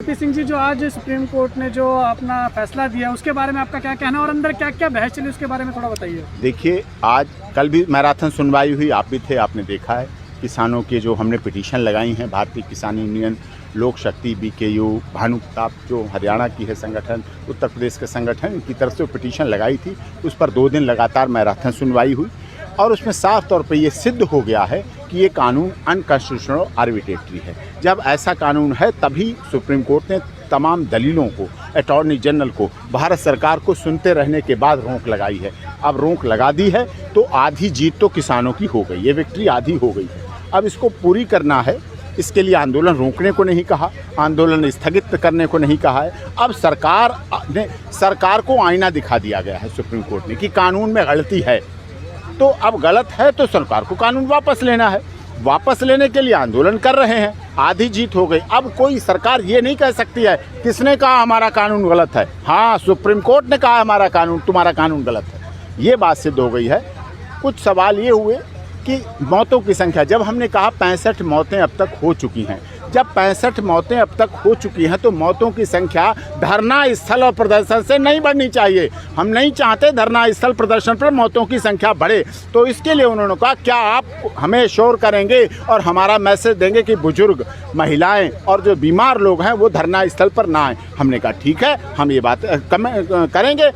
P Singh ji, जो आज supreme court ने जो अपना फैसला दिया उसके बारे में आपका क्या कहना है और अंदर क्या क्या बहस चली उसके बारे में थोड़ा बताइए। देखिए, कल भी मैराथन सुनवाई हुई, आप भी थे, आपने देखा है किसानों के जो हमने पिटीशन लगाई हैं, भारतीय किसान यूनियन, लोक शक्ति, BKU, भानु प्रताप जो हरियाणा की है संगठन, उत्तर प्रदेश के संगठन की तरफ से पिटीशन लगाई थी। उस पर 2 दिन लगातार मैराथन सुनवाई हुई और उसमें साफ तौर पे ये सिद्ध हो गया है कि ये कानून अनकॉन्स्टिट्यूशनल आर्बिट्रेटरी है। जब ऐसा कानून है तभी सुप्रीम कोर्ट ने तमाम दलीलों को, अटॉर्नी जनरल को, भारत सरकार को सुनते रहने के बाद रोक लगाई है। अब रोक लगा दी है तो आधी जीत तो किसानों की हो गई, ये विक्ट्री आधी हो गई है। अब इसको पूरी करना है, इसके लिए आंदोलन रोकने को नहीं कहा, आंदोलन स्थगित करने को नहीं कहा है। अब सरकार को आईना दिखा दिया गया है सुप्रीम कोर्ट ने कि कानून में गलती है, तो अब गलत है तो सरकार को कानून वापस लेना है। वापस लेने के लिए आंदोलन कर रहे हैं, आधी जीत हो गई। अब कोई सरकार ये नहीं कह सकती है किसने कहा हमारा कानून गलत है, हाँ सुप्रीम कोर्ट ने कहा हमारा कानून, तुम्हारा कानून गलत है। ये बात सिद्ध हो गई है। कुछ सवाल ये हुए कि मौतों की संख्या, जब हमने कहा 65 मौतें अब तक हो चुकी हैं, जब 65 मौतें अब तक हो चुकी हैं तो मौतों की संख्या धरना स्थल और प्रदर्शन से नहीं बढ़नी चाहिए। हम नहीं चाहते धरना स्थल प्रदर्शन पर मौतों की संख्या बढ़े। तो इसके लिए उन्होंने कहा क्या आप हमें श्योर करेंगे और हमारा मैसेज देंगे कि बुजुर्ग, महिलाएं और जो बीमार लोग हैं वो धरना स्थल पर ना आए। हमने कहा ठीक है, हम ये बात करेंगे,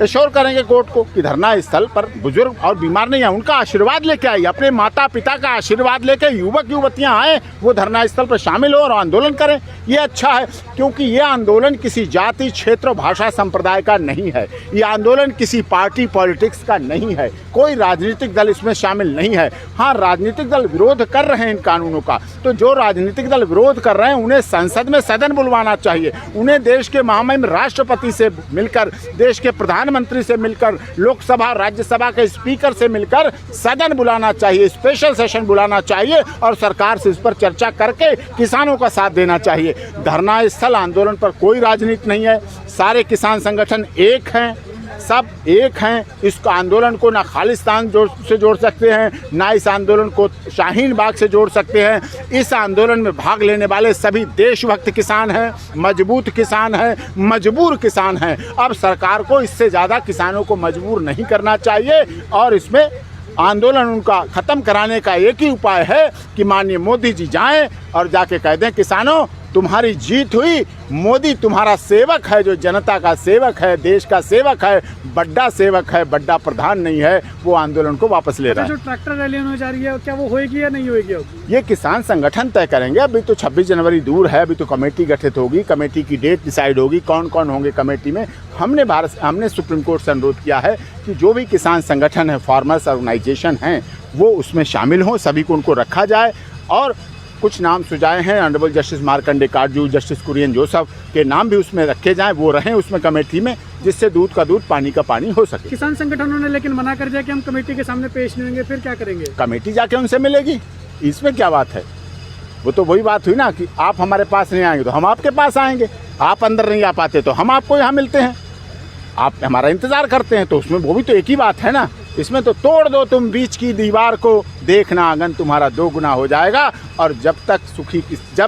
एश्योर करेंगे कोर्ट को कि धरना स्थल पर बुजुर्ग और बीमार नहीं है, उनका आशीर्वाद लेके आइए, अपने माता पिता का आशीर्वाद लेके युवक युवतियां आए, वो धरना स्थल पर शामिल हो और आंदोलन करें। ये अच्छा है, क्योंकि ये आंदोलन किसी जाति, क्षेत्र और भाषा संप्रदाय का नहीं है। ये आंदोलन किसी पार्टी पॉलिटिक्स का नहीं है, कोई राजनीतिक दल इसमें शामिल नहीं है। हाँ, राजनीतिक दल विरोध कर रहे हैं इन कानूनों का, तो जो राजनीतिक दल विरोध कर रहे हैं उन्हें संसद में सदन बुलवाना चाहिए। उन्हें देश के महामहिम राष्ट्रपति से मिलकर, देश के प्रधानमंत्री से मिलकर, लोकसभा राज्यसभा के स्पीकर से मिलकर सदन बुलाना चाहिए, स्पेशल सेशन बुलाना चाहिए और सरकार से इस पर चर्चा करके किसानों का साथ देना चाहिए। धरना स्थल आंदोलन पर कोई राजनीति नहीं है, सारे किसान संगठन एक हैं, सब एक हैं। इस आंदोलन को ना खालिस्तान से जोड़ सकते हैं, ना इस आंदोलन को शाहीन बाग से जोड़ सकते हैं। इस आंदोलन में भाग लेने वाले सभी देशभक्त किसान हैं, मजबूत किसान हैं, मजबूर किसान हैं। अब सरकार को इससे ज़्यादा किसानों को मजबूर नहीं करना चाहिए और इसमें आंदोलन उनका ख़त्म कराने का एक ही उपाय है कि माननीय मोदी जी जाएं और जाके कह दें किसानों तुम्हारी जीत हुई, मोदी तुम्हारा सेवक है, जो जनता का सेवक है, देश का सेवक है, बड़ा सेवक है, बड़ा प्रधान नहीं है, वो आंदोलन को वापस ले रहा है। जो ट्रैक्टर रैली होने जा रही है क्या वो होएगी या नहीं होएगी? ये किसान संगठन तय करेंगे। अभी तो 26 जनवरी दूर है, अभी तो कमेटी गठित होगी, कमेटी की डेट डिसाइड होगी, कौन कौन होंगे कमेटी में। हमने सुप्रीम कोर्ट से अनुरोध किया है कि जो भी किसान संगठन है, फार्मर्स ऑर्गेनाइजेशन हैं, वो उसमें शामिल हों, सभी को उनको रखा जाए। और कुछ नाम सुझाए हैं, honourable justice Markandey Katju, justice Kurian Joseph के नाम भी उसमें रखे जाएं, वो रहें उसमें कमेटी में, जिससे दूध का दूध, पानी का पानी हो सके। किसान संगठनों ने लेकिन मना कर दिया कि हम कमेटी के सामने पेश नहीं होंगे, फिर क्या करेंगे? कमेटी जाके उनसे मिलेगी, इसमें क्या बात है? वो तो वही बात हुई ना कि आप हमारे पास नहीं आएंगे तो हम आपके पास आएंगे, आप अंदर नहीं आ पाते तो हम आपको यहाँ मिलते हैं, आप हमारा इंतज़ार करते हैं, तो उसमें वो भी तो एक ही बात है ना। इसमें तो तोड़ दो तुम बीच की दीवार को, देखना आंगन तुम्हारा 2 गुना हो जाएगा। और जब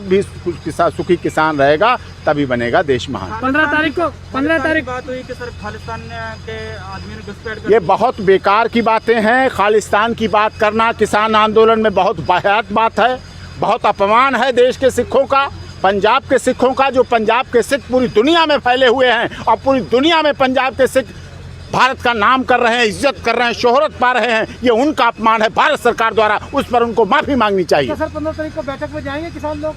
भी सुखी किसान रहेगा तभी बनेगा देश महान। 15 तारीख बात हुई कि सर खालिस्तान के आदमी ने घुसपैठ कर, ये बहुत बेकार की बातें हैं। खालिस्तान की बात करना किसान आंदोलन में बहुत वाहियात बात है, बहुत अपमान है देश के सिखों का, पंजाब के सिखों का। जो पंजाब के सिख पूरी दुनिया में फैले हुए हैं और पूरी दुनिया में पंजाब के सिख भारत का नाम कर रहे हैं, इज्जत कर रहे हैं, शोहरत पा रहे हैं, ये उनका अपमान है भारत सरकार द्वारा, उस पर उनको माफ़ी मांगनी चाहिए। सर 15 तारीख को बैठक में जाएंगे किसान लोग?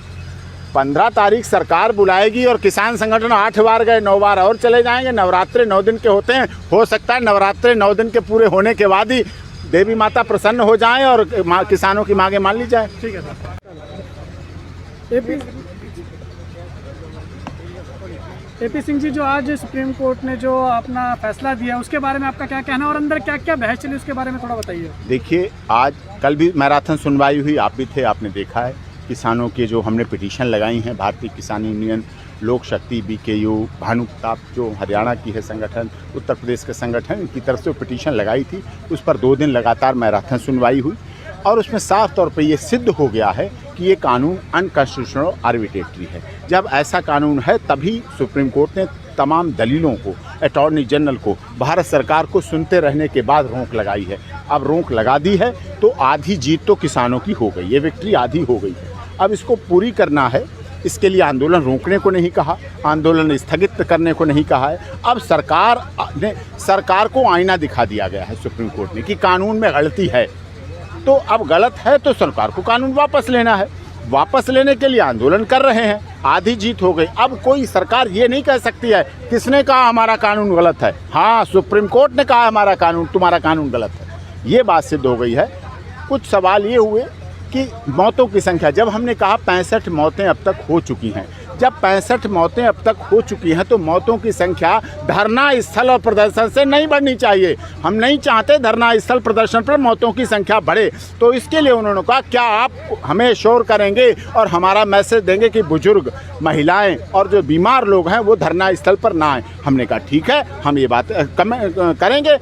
15 तारीख सरकार बुलाएगी और किसान संगठन 8 बार गए, 9 बार और चले जाएंगे। नवरात्रे 9 दिन के होते हैं, हो सकता है नवरात्रे 9 दिन के पूरे होने के बाद ही देवी माता प्रसन्न हो जाएं और किसानों की मांगे मान ली जाए। ठीक है सर। AP सिंह जी, जो आज सुप्रीम कोर्ट ने जो अपना फैसला दिया उसके बारे में आपका क्या कहना है और अंदर क्या क्या बहस चली उसके बारे में थोड़ा बताइए। देखिए, कल भी मैराथन सुनवाई हुई, आप भी थे, आपने देखा है किसानों के जो हमने पिटीशन लगाई हैं, भारतीय किसान यूनियन, लोक शक्ति, BKU, भानु प्रताप जो हरियाणा की है संगठन, उत्तर प्रदेश के संगठन की तरफ से पिटीशन लगाई थी। उस पर 2 दिन लगातार मैराथन सुनवाई हुई और उसमें साफ तौर पर यह सिद्ध हो गया है कि ये कानून अनकॉन्स्टिट्यूशनल और आर्बिट्रेटरी है। जब ऐसा कानून है तभी सुप्रीम कोर्ट ने तमाम दलीलों को, अटॉर्नी जनरल को, भारत सरकार को सुनते रहने के बाद रोक लगाई है। अब रोक लगा दी है तो आधी जीत तो किसानों की हो गई, ये विक्ट्री आधी हो गई है। अब इसको पूरी करना है, इसके लिए आंदोलन रोकने को नहीं कहा, आंदोलन स्थगित करने को नहीं कहा है। अब सरकार को आईना दिखा दिया गया है सुप्रीम कोर्ट ने कि कानून में गलती है, तो अब गलत है तो सरकार को कानून वापस लेना है। वापस लेने के लिए आंदोलन कर रहे हैं, आधी जीत हो गई। अब कोई सरकार ये नहीं कह सकती है किसने कहा हमारा कानून गलत है, हाँ सुप्रीम कोर्ट ने कहा हमारा कानून, तुम्हारा कानून गलत है, ये बात सिद्ध हो गई है। कुछ सवाल ये हुए कि मौतों की संख्या, जब हमने कहा 65 मौतें अब तक हो चुकी हैं, जब 65 मौतें अब तक हो चुकी हैं तो मौतों की संख्या धरना स्थल और प्रदर्शन से नहीं बढ़नी चाहिए। हम नहीं चाहते धरना स्थल प्रदर्शन पर मौतों की संख्या बढ़े। तो इसके लिए उन्होंने कहा क्या आप हमें श्योर करेंगे और हमारा मैसेज देंगे कि बुजुर्ग, महिलाएं और जो बीमार लोग हैं वो धरना स्थल पर ना आए। हमने कहा ठीक है, हम ये बात करेंगे,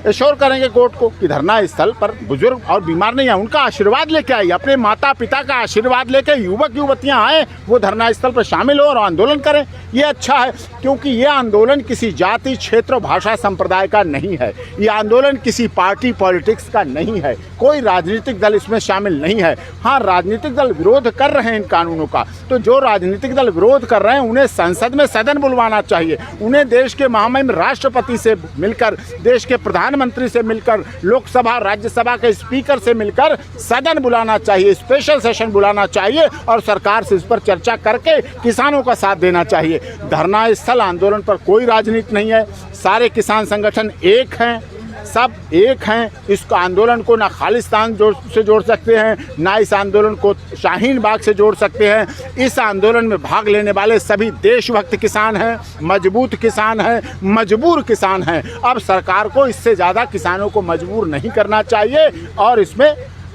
एश्योर करेंगे कोर्ट को कि धरना स्थल पर बुजुर्ग और बीमार नहीं है, उनका आशीर्वाद लेके आइए, अपने माता पिता का आशीर्वाद लेके युवक युवतियां आए, वो धरना स्थल पर शामिल हो और आंदोलन करें। ये अच्छा है, क्योंकि ये आंदोलन किसी जाति, क्षेत्र, भाषा, संप्रदाय का नहीं है। ये आंदोलन किसी पार्टी पॉलिटिक्स का नहीं है, कोई राजनीतिक दल इसमें शामिल नहीं है। हाँ, राजनीतिक दल विरोध कर रहे हैं इन कानूनों का, तो जो राजनीतिक दल विरोध कर रहे हैं उन्हें संसद में सदन बुलवाना चाहिए, उन्हें देश के महामहिम राष्ट्रपति से मिलकर, देश के प्रधानमंत्री से मिलकर, लोकसभा राज्यसभा के स्पीकर से मिलकर सदन बुलाना चाहिए, स्पेशल सेशन बुलाना चाहिए और सरकार से इस पर चर्चा करके किसानों का साथ देना चाहिए। धरना स्थल आंदोलन पर कोई राजनीति नहीं है, सारे किसान संगठन एक हैं, सब एक हैं। इस आंदोलन को ना खालिस्तान से जोड़ सकते हैं, ना इस आंदोलन को शाहीन बाग से जोड़ सकते हैं। इस आंदोलन में भाग लेने वाले सभी देशभक्त किसान हैं, मजबूत किसान हैं, मजबूर किसान हैं। अब सरकार को इससे ज़्यादा किसानों को मजबूर नहीं करना चाहिए और इसमें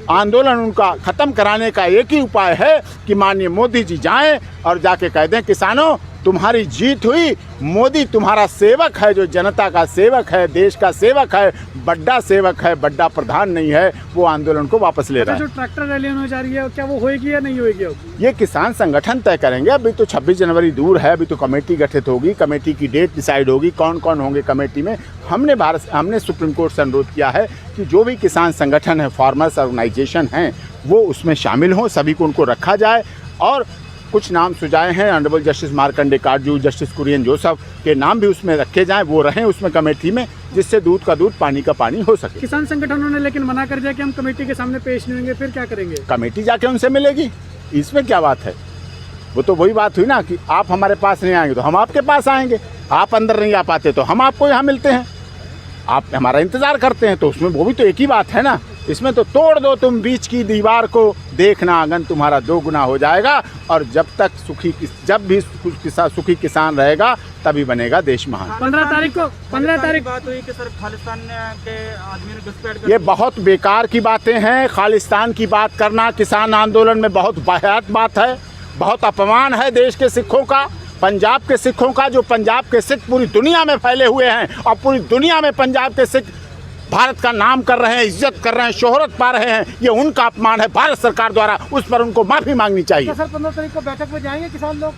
आंदोलन उनका ख़त्म कराने का एक ही उपाय है कि माननीय मोदी जी जाएं और जाके कह दें किसानों तुम्हारी जीत हुई, मोदी तुम्हारा सेवक है, जो जनता का सेवक है, देश का सेवक है, बड़ा सेवक है, बड़ा प्रधान नहीं है, वो आंदोलन को वापस ले रहा है। जो ट्रैक्टर रैली होने जा रही है क्या वो होएगी या नहीं होएगी? ये किसान संगठन तय करेंगे। अभी तो 26 जनवरी दूर है, अभी तो कमेटी गठित होगी, कमेटी की डेट डिसाइड होगी, कौन कौन होंगे कमेटी में। हमने सुप्रीम कोर्ट से अनुरोध किया है कि जो भी किसान संगठन है, फार्मर्स ऑर्गेनाइजेशन हैं, वो उसमें शामिल हों, सभी को उनको रखा जाए। और कुछ नाम सुझाए हैं, honourable justice Markandey Katju, justice Kurian Joseph के नाम भी उसमें रखे जाएं, वो रहें उसमें कमेटी में, जिससे दूध का दूध पानी का पानी हो सके। किसान संगठनों ने लेकिन मना कर दिया कि हम कमेटी के सामने पेश नहीं होंगे, फिर क्या करेंगे? कमेटी जाके उनसे मिलेगी, इसमें क्या बात है? वो तो वही बात हुई ना कि आप हमारे पास नहीं आएंगे तो हम आपके पास आएंगे, आप अंदर नहीं आ पाते तो हम आपको यहाँ मिलते हैं, आप हमारा इंतज़ार करते हैं, तो उसमें वो भी तो एक ही बात है ना। इसमें तो तोड़ दो तुम बीच की दीवार को, देखना आंगन तुम्हारा 2 गुना हो जाएगा। और जब भी सुखी किसान रहेगा तभी बनेगा देश महान। 15 तारीख बात हुई कि सर खालिस्तान के आदमी ने घुसपैठ कर, ये बहुत बेकार की बातें हैं। खालिस्तान की बात करना किसान आंदोलन में बहुत वाहियात बात है, बहुत अपमान है देश के सिखों का, पंजाब के सिखों का। जो पंजाब के सिख पूरी दुनिया में फैले हुए हैं और पूरी दुनिया में पंजाब के सिख भारत का नाम कर रहे हैं, इज्जत कर रहे हैं, शोहरत पा रहे हैं, ये उनका अपमान है भारत सरकार द्वारा, उस पर उनको माफ़ी मांगनी चाहिए। सर 15 तारीख को बैठक में जाएंगे किसान लोग?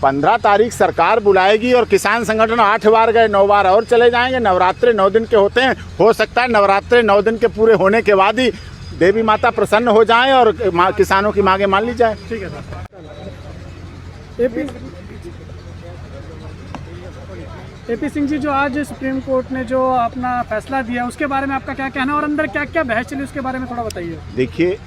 15 तारीख सरकार बुलाएगी और किसान संगठन 8 बार गए, 9 बार और चले जाएंगे। नवरात्रे 9 दिन के होते हैं, हो सकता है नवरात्रे 9 दिन के पूरे होने के बाद ही देवी माता प्रसन्न हो जाएं और किसानों की मांगे मान ली जाए। ठीक है सर। एपी सिंह जी, जो आज सुप्रीम कोर्ट ने जो अपना फैसला दिया उसके बारे में आपका क्या कहना और अंदर क्या क्या बहस चली उसके बारे में थोड़ा बताइए। देखिए,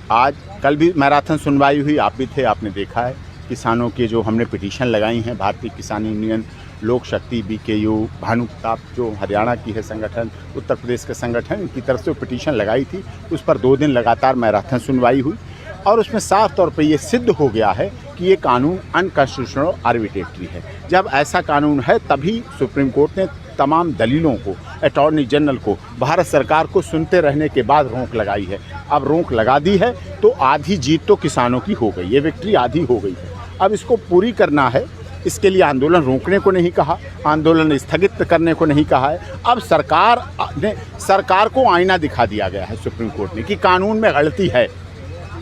कल भी मैराथन सुनवाई हुई, आप भी थे, आपने देखा है किसानों के जो हमने पिटीशन लगाई हैं, भारतीय किसान यूनियन, लोक शक्ति, BKU, भानुप्रताप जो हरियाणा की है संगठन, उत्तर प्रदेश का संगठन, इनकी तरफ से पिटीशन लगाई थी। उस पर 2 दिन लगातार मैराथन सुनवाई हुई और उसमें साफ तौर पे ये सिद्ध हो गया है कि ये कानून अनकॉन्स्टिट्यूशनल और आर्बिट्रेटरी है। जब ऐसा कानून है तभी सुप्रीम कोर्ट ने तमाम दलीलों को, अटॉर्नी जनरल को, भारत सरकार को सुनते रहने के बाद रोक लगाई है। अब रोक लगा दी है तो आधी जीत तो किसानों की हो गई, ये विक्ट्री आधी हो गई है। अब इसको पूरी करना है, इसके लिए आंदोलन रोकने को नहीं कहा, आंदोलन स्थगित करने को नहीं कहा है। अब सरकार को आईना दिखा दिया गया है सुप्रीम कोर्ट ने कि कानून में गलती है,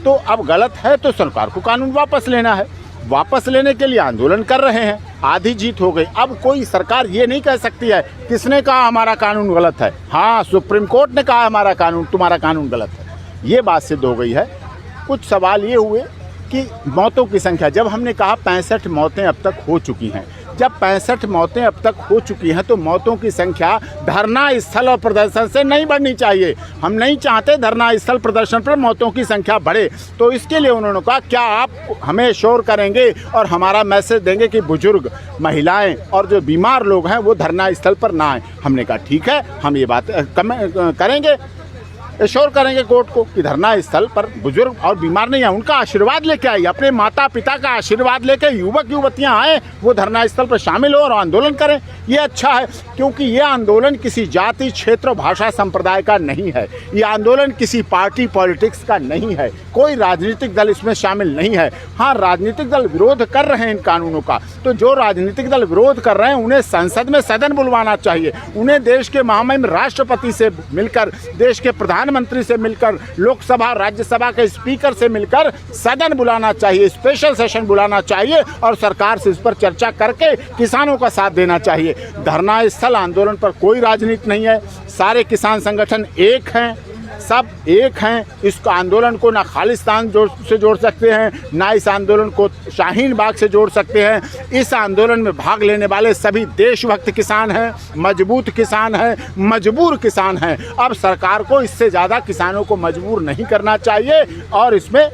तो अब गलत है तो सरकार को कानून वापस लेना है। वापस लेने के लिए आंदोलन कर रहे हैं, आधी जीत हो गई। अब कोई सरकार ये नहीं कह सकती है किसने कहा हमारा कानून गलत है, हाँ सुप्रीम कोर्ट ने कहा हमारा कानून, तुम्हारा कानून गलत है, ये बात सिद्ध हो गई है। कुछ सवाल ये हुए कि मौतों की संख्या, जब हमने कहा 65 मौतें अब तक हो चुकी हैं, जब 65 मौतें अब तक हो चुकी हैं तो मौतों की संख्या धरना स्थल और प्रदर्शन से नहीं बढ़नी चाहिए। हम नहीं चाहते धरना स्थल प्रदर्शन पर मौतों की संख्या बढ़े। तो इसके लिए उन्होंने कहा क्या आप हमें श्योर करेंगे और हमारा मैसेज देंगे कि बुजुर्ग, महिलाएं और जो बीमार लोग हैं वो धरना स्थल पर ना आए। हमने कहा ठीक है, हम ये बात करेंगे, एश्योर करेंगे कोर्ट को कि धरना स्थल पर बुजुर्ग और बीमार नहीं है, उनका आशीर्वाद लेके आइए, अपने माता पिता का आशीर्वाद लेके युवक युवतियां आए, वो धरना स्थल पर शामिल हो और आंदोलन करें। ये अच्छा है, क्योंकि ये आंदोलन किसी जाति, क्षेत्र, भाषा, संप्रदाय का नहीं है। ये आंदोलन किसी पार्टी पॉलिटिक्स का नहीं है, कोई राजनीतिक दल इसमें शामिल नहीं है। हाँ, राजनीतिक दल विरोध कर रहे हैं इन कानूनों का, तो जो राजनीतिक दल विरोध कर रहे हैं उन्हें संसद में सदन बुलवाना चाहिए, उन्हें देश के महामहिम राष्ट्रपति से मिलकर, देश के प्रधानमंत्री से मिलकर, लोकसभा राज्यसभा के स्पीकर से मिलकर सदन बुलाना चाहिए, स्पेशल सेशन बुलाना चाहिए और सरकार से इस पर चर्चा करके किसानों का साथ देना चाहिए। धरना स्थल आंदोलन पर कोई राजनीति नहीं है, सारे किसान संगठन एक हैं, सब एक हैं। इस आंदोलन को ना खालिस्तान से जोड़ सकते हैं, ना इस आंदोलन को शाहीन बाग से जोड़ सकते हैं। इस आंदोलन में भाग लेने वाले सभी देशभक्त किसान हैं, मजबूत किसान हैं, मजबूर किसान हैं। अब सरकार को इससे ज़्यादा किसानों को मजबूर नहीं करना चाहिए और इसमें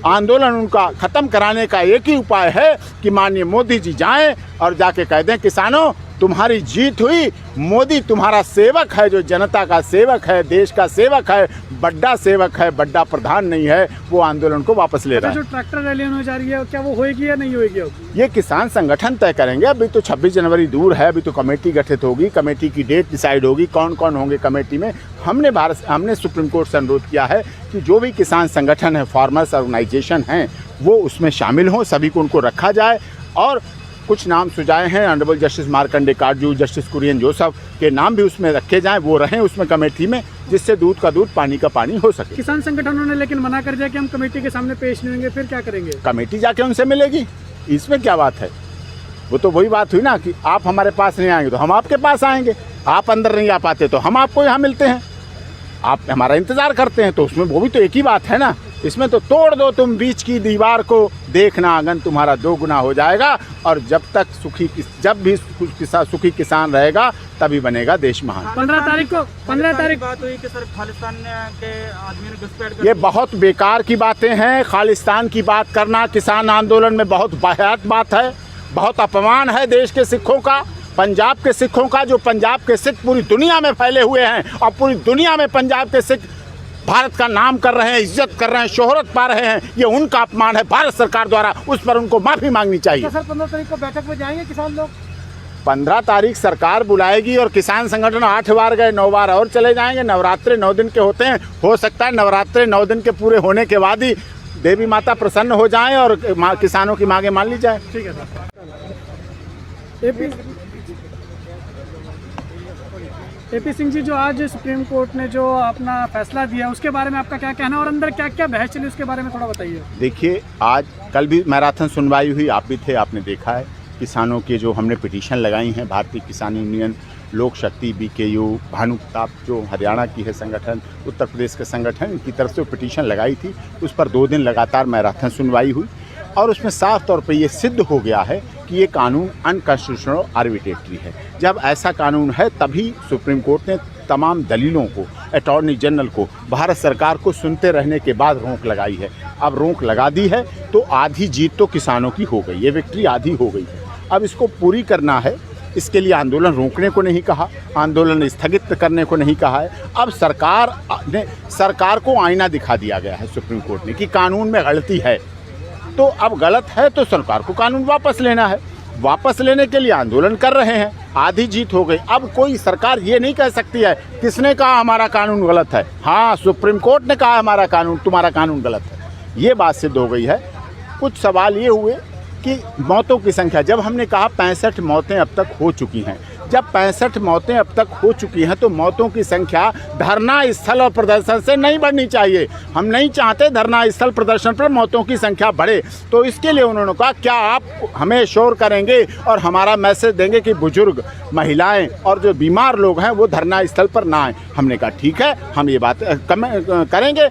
आंदोलन उनका ख़त्म कराने का एक ही उपाय है कि माननीय मोदी जी जाएं और जाके कह दें किसानों तुम्हारी जीत हुई, मोदी तुम्हारा सेवक है, जो जनता का सेवक है, देश का सेवक है, बड़ा सेवक है, बड़ा प्रधान नहीं है, वो आंदोलन को वापस ले रहा है। जो ट्रैक्टर रैली होने जा रही है क्या वो होएगी या नहीं होएगी? ये किसान संगठन तय करेंगे। अभी तो 26 जनवरी दूर है, अभी तो कमेटी गठित होगी, कमेटी की डेट डिसाइड होगी, कौन कौन होंगे कमेटी में। हमने सुप्रीम कोर्ट से अनुरोध किया है कि जो भी किसान संगठन है, फार्मर्स ऑर्गेनाइजेशन हैं, वो उसमें शामिल हों, सभी को उनको रखा जाए। और कुछ नाम सुझाए हैं, honourable justice Markandey Katju, justice Kurian Joseph के नाम भी उसमें रखे जाएं, वो रहें उसमें कमेटी में, जिससे दूध का दूध पानी का पानी हो सके। किसान संगठनों ने लेकिन मना कर दिया कि हम कमेटी के सामने पेश नहीं होंगे, फिर क्या करेंगे? कमेटी जाके उनसे मिलेगी, इसमें क्या बात है? वो तो वही बात हुई ना कि आप हमारे पास नहीं आएंगे तो हम आपके पास आएंगे, आप अंदर नहीं आ पाते तो हम आपको यहाँ मिलते हैं, आप हमारा इंतज़ार करते हैं, तो उसमें वो भी तो एक ही बात है ना। इसमें तो तोड़ दो तुम बीच की दीवार को, देखना आंगन तुम्हारा 2 गुना हो जाएगा। और जब भी सुखी किसान रहेगा तभी बनेगा देश महान। 15 तारीख बात हुई कि सर खालिस्तान के आदमी ने घुसपैठ, ये बहुत बेकार की बातें हैं। खालिस्तान की बात करना किसान आंदोलन में बहुत वाहियात बात है, बहुत अपमान है देश के सिखों का, पंजाब के सिखों का। जो पंजाब के सिख पूरी दुनिया में फैले हुए हैं और पूरी दुनिया में पंजाब के सिख भारत का नाम कर रहे हैं, इज्जत कर रहे हैं, शोहरत पा रहे हैं, ये उनका अपमान है भारत सरकार द्वारा, उस पर उनको माफ़ी मांगनी चाहिए। तो सर 15 तारीख को बैठक में जाएंगे किसान लोग? 15 तारीख सरकार बुलाएगी और किसान संगठन 8 बार गए, 9 बार और चले जाएंगे। नवरात्रे 9 दिन के होते हैं, हो सकता है नवरात्रे 9 दिन के पूरे होने के बाद ही देवी माता प्रसन्न हो जाएं और किसानों की मांगे मान ली जाए। ठीक है सर। एपी सिंह जी, जो आज सुप्रीम कोर्ट ने जो अपना फैसला दिया उसके बारे में आपका क्या कहना और अंदर क्या क्या बहस चली उसके बारे में थोड़ा बताइए। देखिए, कल भी मैराथन सुनवाई हुई, आप भी थे, आपने देखा है किसानों के जो हमने पिटीशन लगाई हैं, भारतीय किसान यूनियन, लोक शक्ति, BKU, भानुप्रताप जो हरियाणा की है संगठन, उत्तर प्रदेश के संगठन की तरफ से पिटीशन लगाई थी। उस पर 2 दिन लगातार मैराथन सुनवाई हुई और उसमें साफ तौर पे ये सिद्ध हो गया है कि ये कानून अनकॉन्स्टिट्यूशनल आर्बिट्रेटरी है। जब ऐसा कानून है तभी सुप्रीम कोर्ट ने तमाम दलीलों को, अटॉर्नी जनरल को, भारत सरकार को सुनते रहने के बाद रोक लगाई है। अब रोक लगा दी है तो आधी जीत तो किसानों की हो गई, ये विक्ट्री आधी हो गई है। अब इसको पूरी करना है, इसके लिए आंदोलन रोकने को नहीं कहा, आंदोलन स्थगित करने को नहीं कहा है। अब सरकार को आईना दिखा दिया गया है सुप्रीम कोर्ट ने कि कानून में गलती है, तो अब गलत है तो सरकार को कानून वापस लेना है। वापस लेने के लिए आंदोलन कर रहे हैं, आधी जीत हो गई। अब कोई सरकार ये नहीं कह सकती है किसने कहा हमारा कानून गलत है, हाँ सुप्रीम कोर्ट ने कहा हमारा कानून, तुम्हारा कानून गलत है, ये बात सिद्ध हो गई है। कुछ सवाल ये हुए कि मौतों की संख्या, जब हमने कहा 65 मौतें अब तक हो चुकी हैं, जब 65 मौतें अब तक हो चुकी हैं तो मौतों की संख्या धरना स्थल और प्रदर्शन से नहीं बढ़नी चाहिए। हम नहीं चाहते धरना स्थल प्रदर्शन पर मौतों की संख्या बढ़े। तो इसके लिए उन्होंने कहा क्या आप हमें श्योर करेंगे और हमारा मैसेज देंगे कि बुजुर्ग, महिलाएं और जो बीमार लोग हैं वो धरना स्थल पर ना आए। हमने कहा ठीक है, हम ये बात करेंगे,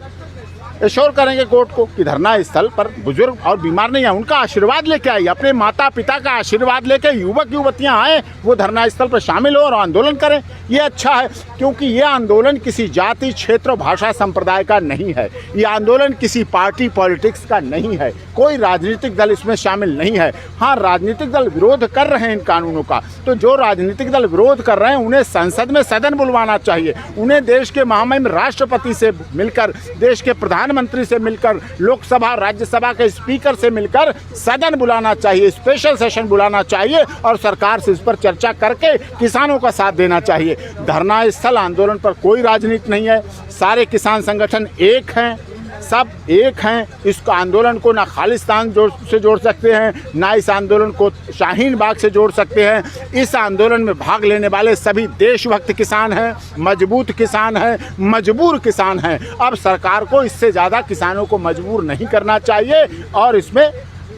एश्योर करेंगे कोर्ट को कि धरना स्थल पर बुजुर्ग और बीमार नहीं है, उनका आशीर्वाद लेके आइए, अपने माता पिता का आशीर्वाद लेके युवक युवतियां आए, वो धरना स्थल पर शामिल हो और आंदोलन करें। ये अच्छा है, क्योंकि ये आंदोलन किसी जाति, क्षेत्र और भाषा संप्रदाय का नहीं है। ये आंदोलन किसी पार्टी पॉलिटिक्स का नहीं है, कोई राजनीतिक दल इसमें शामिल नहीं है। हाँ, राजनीतिक दल विरोध कर रहे हैं इन कानूनों का, तो जो राजनीतिक दल विरोध कर रहे हैं उन्हें संसद में सदन बुलवाना चाहिए। उन्हें देश के महामहिम राष्ट्रपति से मिलकर, देश के प्रधानमंत्री से मिलकर, लोकसभा राज्यसभा के स्पीकर से मिलकर सदन बुलाना चाहिए, स्पेशल सेशन बुलाना चाहिए और सरकार से इस पर चर्चा करके किसानों का साथ देना चाहिए। धरना स्थल आंदोलन पर कोई राजनीति नहीं है, सारे किसान संगठन एक हैं, सब एक हैं। इस आंदोलन को ना खालिस्तान से जोड़ सकते हैं, ना इस आंदोलन को शाहीन बाग से जोड़ सकते हैं। इस आंदोलन में भाग लेने वाले सभी देशभक्त किसान हैं, मजबूत किसान हैं, मजबूर किसान हैं। अब सरकार को इससे ज़्यादा किसानों को मजबूर नहीं करना चाहिए और इसमें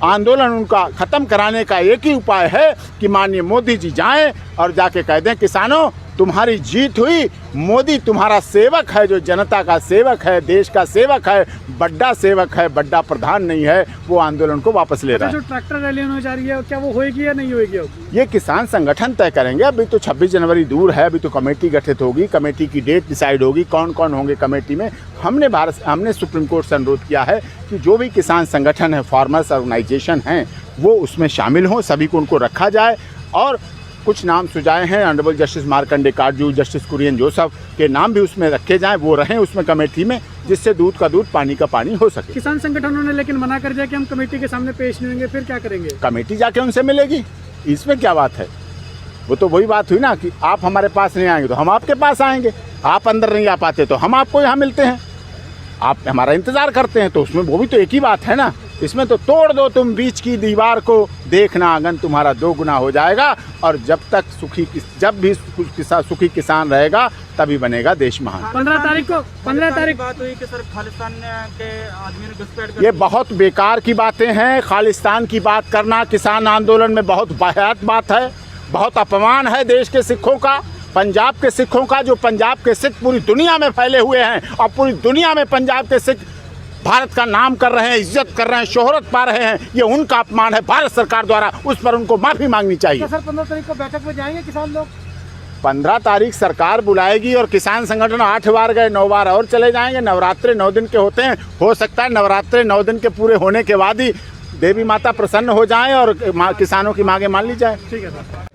आंदोलन उनका ख़त्म कराने का एक ही उपाय है कि माननीय मोदी जी जाएं और जाके कह दें किसानों तुम्हारी जीत हुई, मोदी तुम्हारा सेवक है, जो जनता का सेवक है, देश का सेवक है, बड़ा सेवक है, बड़ा प्रधान नहीं है, वो आंदोलन को वापस ले रहा है। जो ट्रैक्टर रैली होने जा रही है क्या वो होएगी या नहीं होएगी? ये किसान संगठन तय करेंगे। अभी तो 26 जनवरी दूर है, अभी तो कमेटी गठित होगी, कमेटी की डेट डिसाइड होगी, कौन कौन होंगे कमेटी में। हमने सुप्रीम कोर्ट से अनुरोध किया है कि जो भी किसान संगठन है, फार्मर्स ऑर्गेनाइजेशन हैं, वो उसमें शामिल हों, सभी को उनको रखा जाए। और कुछ नाम सुझाए हैं, honourable justice Markandey Katju, justice Kurian Joseph के नाम भी उसमें रखे जाएं, वो रहें उसमें कमेटी में, जिससे दूध का दूध, पानी का पानी हो सके। किसान संगठनों ने लेकिन मना कर दिया कि हम कमेटी के सामने पेश नहीं होंगे, फिर क्या करेंगे? कमेटी जाके उनसे मिलेगी, इसमें क्या बात है? वो तो वही बात हुई ना कि आप हमारे पास नहीं आएंगे तो हम आपके पास आएंगे, आप अंदर नहीं आ पाते तो हम आपको यहाँ मिलते हैं, आप हमारा इंतज़ार करते हैं, तो उसमें वो भी तो एक ही बात है ना। इसमें तो तोड़ दो तुम बीच की दीवार को, देखना आंगन तुम्हारा 2 गुना हो जाएगा। और जब भी सुखी किसान रहेगा तभी बनेगा देश महान। 15 तारीख बात हुई कि सर खालिस्तान के आदमी ने घुसपैठ कर, ये बहुत बेकार की बातें हैं। खालिस्तान की बात करना किसान आंदोलन में बहुत वाहियात बात है, बहुत अपमान है देश के सिखों का, पंजाब के सिखों का। जो पंजाब के सिख पूरी दुनिया में फैले हुए हैं और पूरी दुनिया में पंजाब के सिख भारत का नाम कर रहे हैं, इज्जत कर रहे हैं, शोहरत पा रहे हैं, ये उनका अपमान है भारत सरकार द्वारा, उस पर उनको माफ़ी मांगनी चाहिए। सर 15 तारीख को बैठक में जाएंगे किसान लोग? 15 तारीख सरकार बुलाएगी और किसान संगठन 8 बार गए, 9 बार और चले जाएंगे। नवरात्रे 9 दिन के होते हैं, हो सकता है नवरात्रे 9 दिन के पूरे होने के बाद ही देवी माता प्रसन्न हो जाएं और किसानों की मांगे मान ली जाए। ठीक है सर।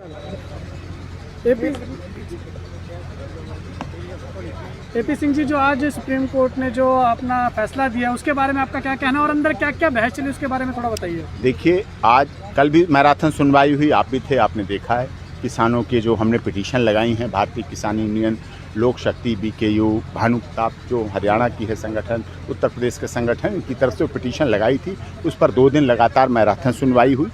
एपी सिंह जी, जो आज सुप्रीम कोर्ट ने जो अपना फैसला दिया उसके बारे में आपका क्या कहना है और अंदर क्या क्या बहस चली उसके बारे में थोड़ा बताइए। देखिए, कल भी मैराथन सुनवाई हुई, आप भी थे, आपने देखा है किसानों के जो हमने पिटीशन लगाई हैं, भारतीय किसान यूनियन, लोक शक्ति, BKU, भानु प्रताप जो हरियाणा की है संगठन, उत्तर प्रदेश के संगठन की तरफ से पिटीशन लगाई थी, उस पर 2 दिन लगातार मैराथन सुनवाई हुई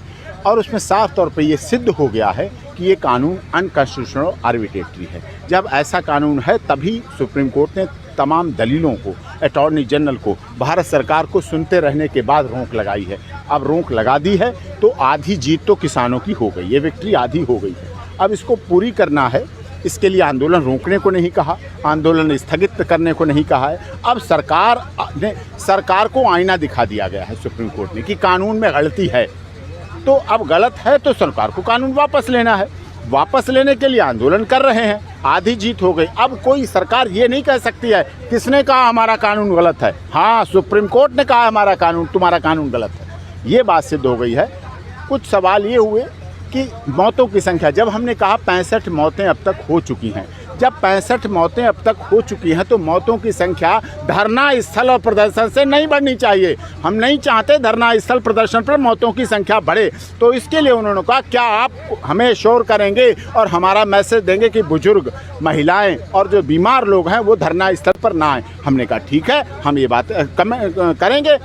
और उसमें साफ तौर पर ये सिद्ध हो गया है कि ये कानून अनकॉन्स्टिट्यूशनल आर्बिट्रेटरी है। जब ऐसा कानून है तभी सुप्रीम कोर्ट ने तमाम दलीलों को, अटॉर्नी जनरल को, भारत सरकार को सुनते रहने के बाद रोक लगाई है। अब रोक लगा दी है तो आधी जीत तो किसानों की हो गई, ये विक्ट्री आधी हो गई है। अब इसको पूरी करना है, इसके लिए आंदोलन रोकने को नहीं कहा, आंदोलन स्थगित करने को नहीं कहा है। अब सरकार को आईना दिखा दिया गया है सुप्रीम कोर्ट ने कि कानून में गलती है, तो अब गलत है तो सरकार को कानून वापस लेना है। वापस लेने के लिए आंदोलन कर रहे हैं, आधी जीत हो गई। अब कोई सरकार ये नहीं कह सकती है किसने कहा हमारा कानून गलत है, हाँ सुप्रीम कोर्ट ने कहा हमारा कानून, तुम्हारा कानून गलत है, ये बात सिद्ध हो गई है। कुछ सवाल ये हुए कि मौतों की संख्या, जब हमने कहा 65 मौतें अब तक हो चुकी हैं, जब 65 मौतें अब तक हो चुकी हैं तो मौतों की संख्या धरना स्थल और प्रदर्शन से नहीं बढ़नी चाहिए। हम नहीं चाहते धरना स्थल प्रदर्शन पर मौतों की संख्या बढ़े। तो इसके लिए उन्होंने कहा क्या आप हमें श्योर करेंगे और हमारा मैसेज देंगे कि बुजुर्ग, महिलाएं और जो बीमार लोग हैं वो धरना स्थल पर ना आए। हमने कहा ठीक है, हम ये बात करेंगे,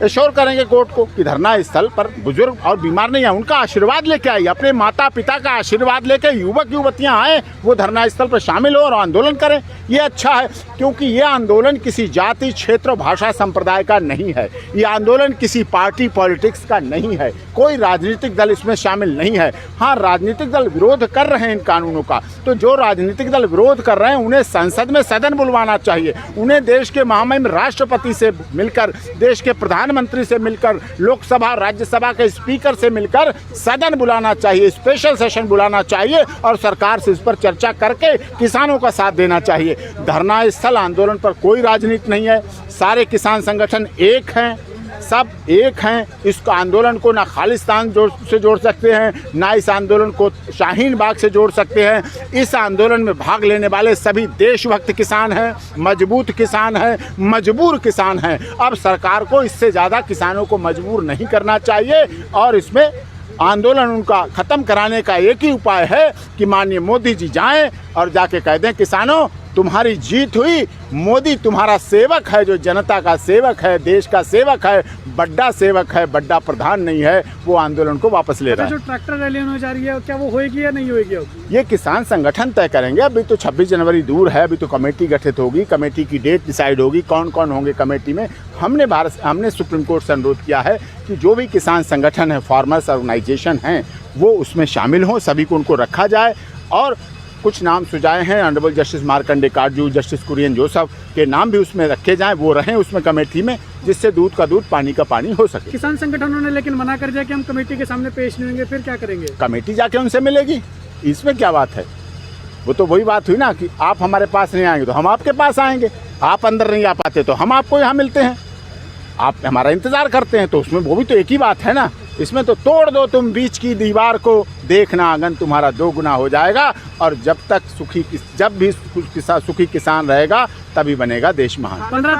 एश्योर करेंगे कोर्ट को कि धरना स्थल पर बुजुर्ग और बीमार नहीं है, उनका आशीर्वाद लेके आइए, अपने माता पिता का आशीर्वाद लेके युवक युवतियां आए, वो धरना स्थल पर शामिल हो और आंदोलन करें। ये अच्छा है, क्योंकि ये आंदोलन किसी जाति, क्षेत्र, भाषा, संप्रदाय का नहीं है। ये आंदोलन किसी पार्टी पॉलिटिक्स का नहीं है, कोई राजनीतिक दल इसमें शामिल नहीं है। हाँ, राजनीतिक दल विरोध कर रहे हैं इन कानूनों का, तो जो राजनीतिक दल विरोध कर रहे हैं उन्हें संसद में सदन बुलवाना चाहिए, उन्हें देश के महामहिम राष्ट्रपति से मिलकर, देश के प्रधानमंत्री से मिलकर, लोकसभा राज्यसभा के स्पीकर से मिलकर सदन बुलाना चाहिए, स्पेशल सेशन बुलाना चाहिए और सरकार से इस पर चर्चा करके किसानों का साथ देना चाहिए। धरना स्थल आंदोलन पर कोई राजनीति नहीं है, सारे किसान संगठन एक हैं, सब एक हैं। इस आंदोलन को ना खालिस्तान से जोड़ सकते हैं, ना इस आंदोलन को शाहीन बाग से जोड़ सकते हैं। इस आंदोलन में भाग लेने वाले सभी देशभक्त किसान हैं, मजबूत किसान हैं, मजबूर किसान हैं। अब सरकार को इससे ज़्यादा किसानों को मजबूर नहीं करना चाहिए और इसमें आंदोलन उनका ख़त्म कराने का एक ही उपाय है कि माननीय मोदी जी जाएं और जाके कह दें, किसानों तुम्हारी जीत हुई, मोदी तुम्हारा सेवक है, जो जनता का सेवक है, देश का सेवक है, बड़ा सेवक है, बड़ा प्रधान नहीं है, वो आंदोलन को वापस ले रहा है। जो ट्रैक्टर रैली होने जा रही है, क्या वो होएगी या नहीं होएगी? ये किसान संगठन तय करेंगे। अभी तो 26 जनवरी दूर है, अभी तो कमेटी गठित होगी, कमेटी की डेट डिसाइड होगी, कौन कौन होंगे कमेटी में। हमने सुप्रीम कोर्ट से अनुरोध किया है कि जो भी किसान संगठन है, फार्मर्स ऑर्गेनाइजेशन हैं, वो उसमें शामिल हों, सभी को उनको रखा जाए। और कुछ नाम सुझाए हैं, honourable justice Markandey Katju, justice Kurian Joseph के नाम भी उसमें रखे जाएं, वो रहें उसमें कमेटी में, जिससे दूध का दूध पानी का पानी हो सके। किसान संगठनों ने लेकिन मना कर दिया कि हम कमेटी के सामने पेश नहीं होंगे, फिर क्या करेंगे? कमेटी जाके उनसे मिलेगी, इसमें क्या बात है? वो तो वही बात हुई ना कि आप हमारे पास नहीं आएंगे तो हम आपके पास आएंगे, आप अंदर नहीं आ पाते तो हम आपको यहाँ मिलते हैं, आप हमारा इंतज़ार करते हैं, तो उसमें वो भी तो एक ही बात है ना। इसमें तो तोड़ दो तुम बीच की दीवार को, देखना आंगन तुम्हारा 2 गुना हो जाएगा। और जब भी सुखी किसान रहेगा तभी बनेगा देश महान। 15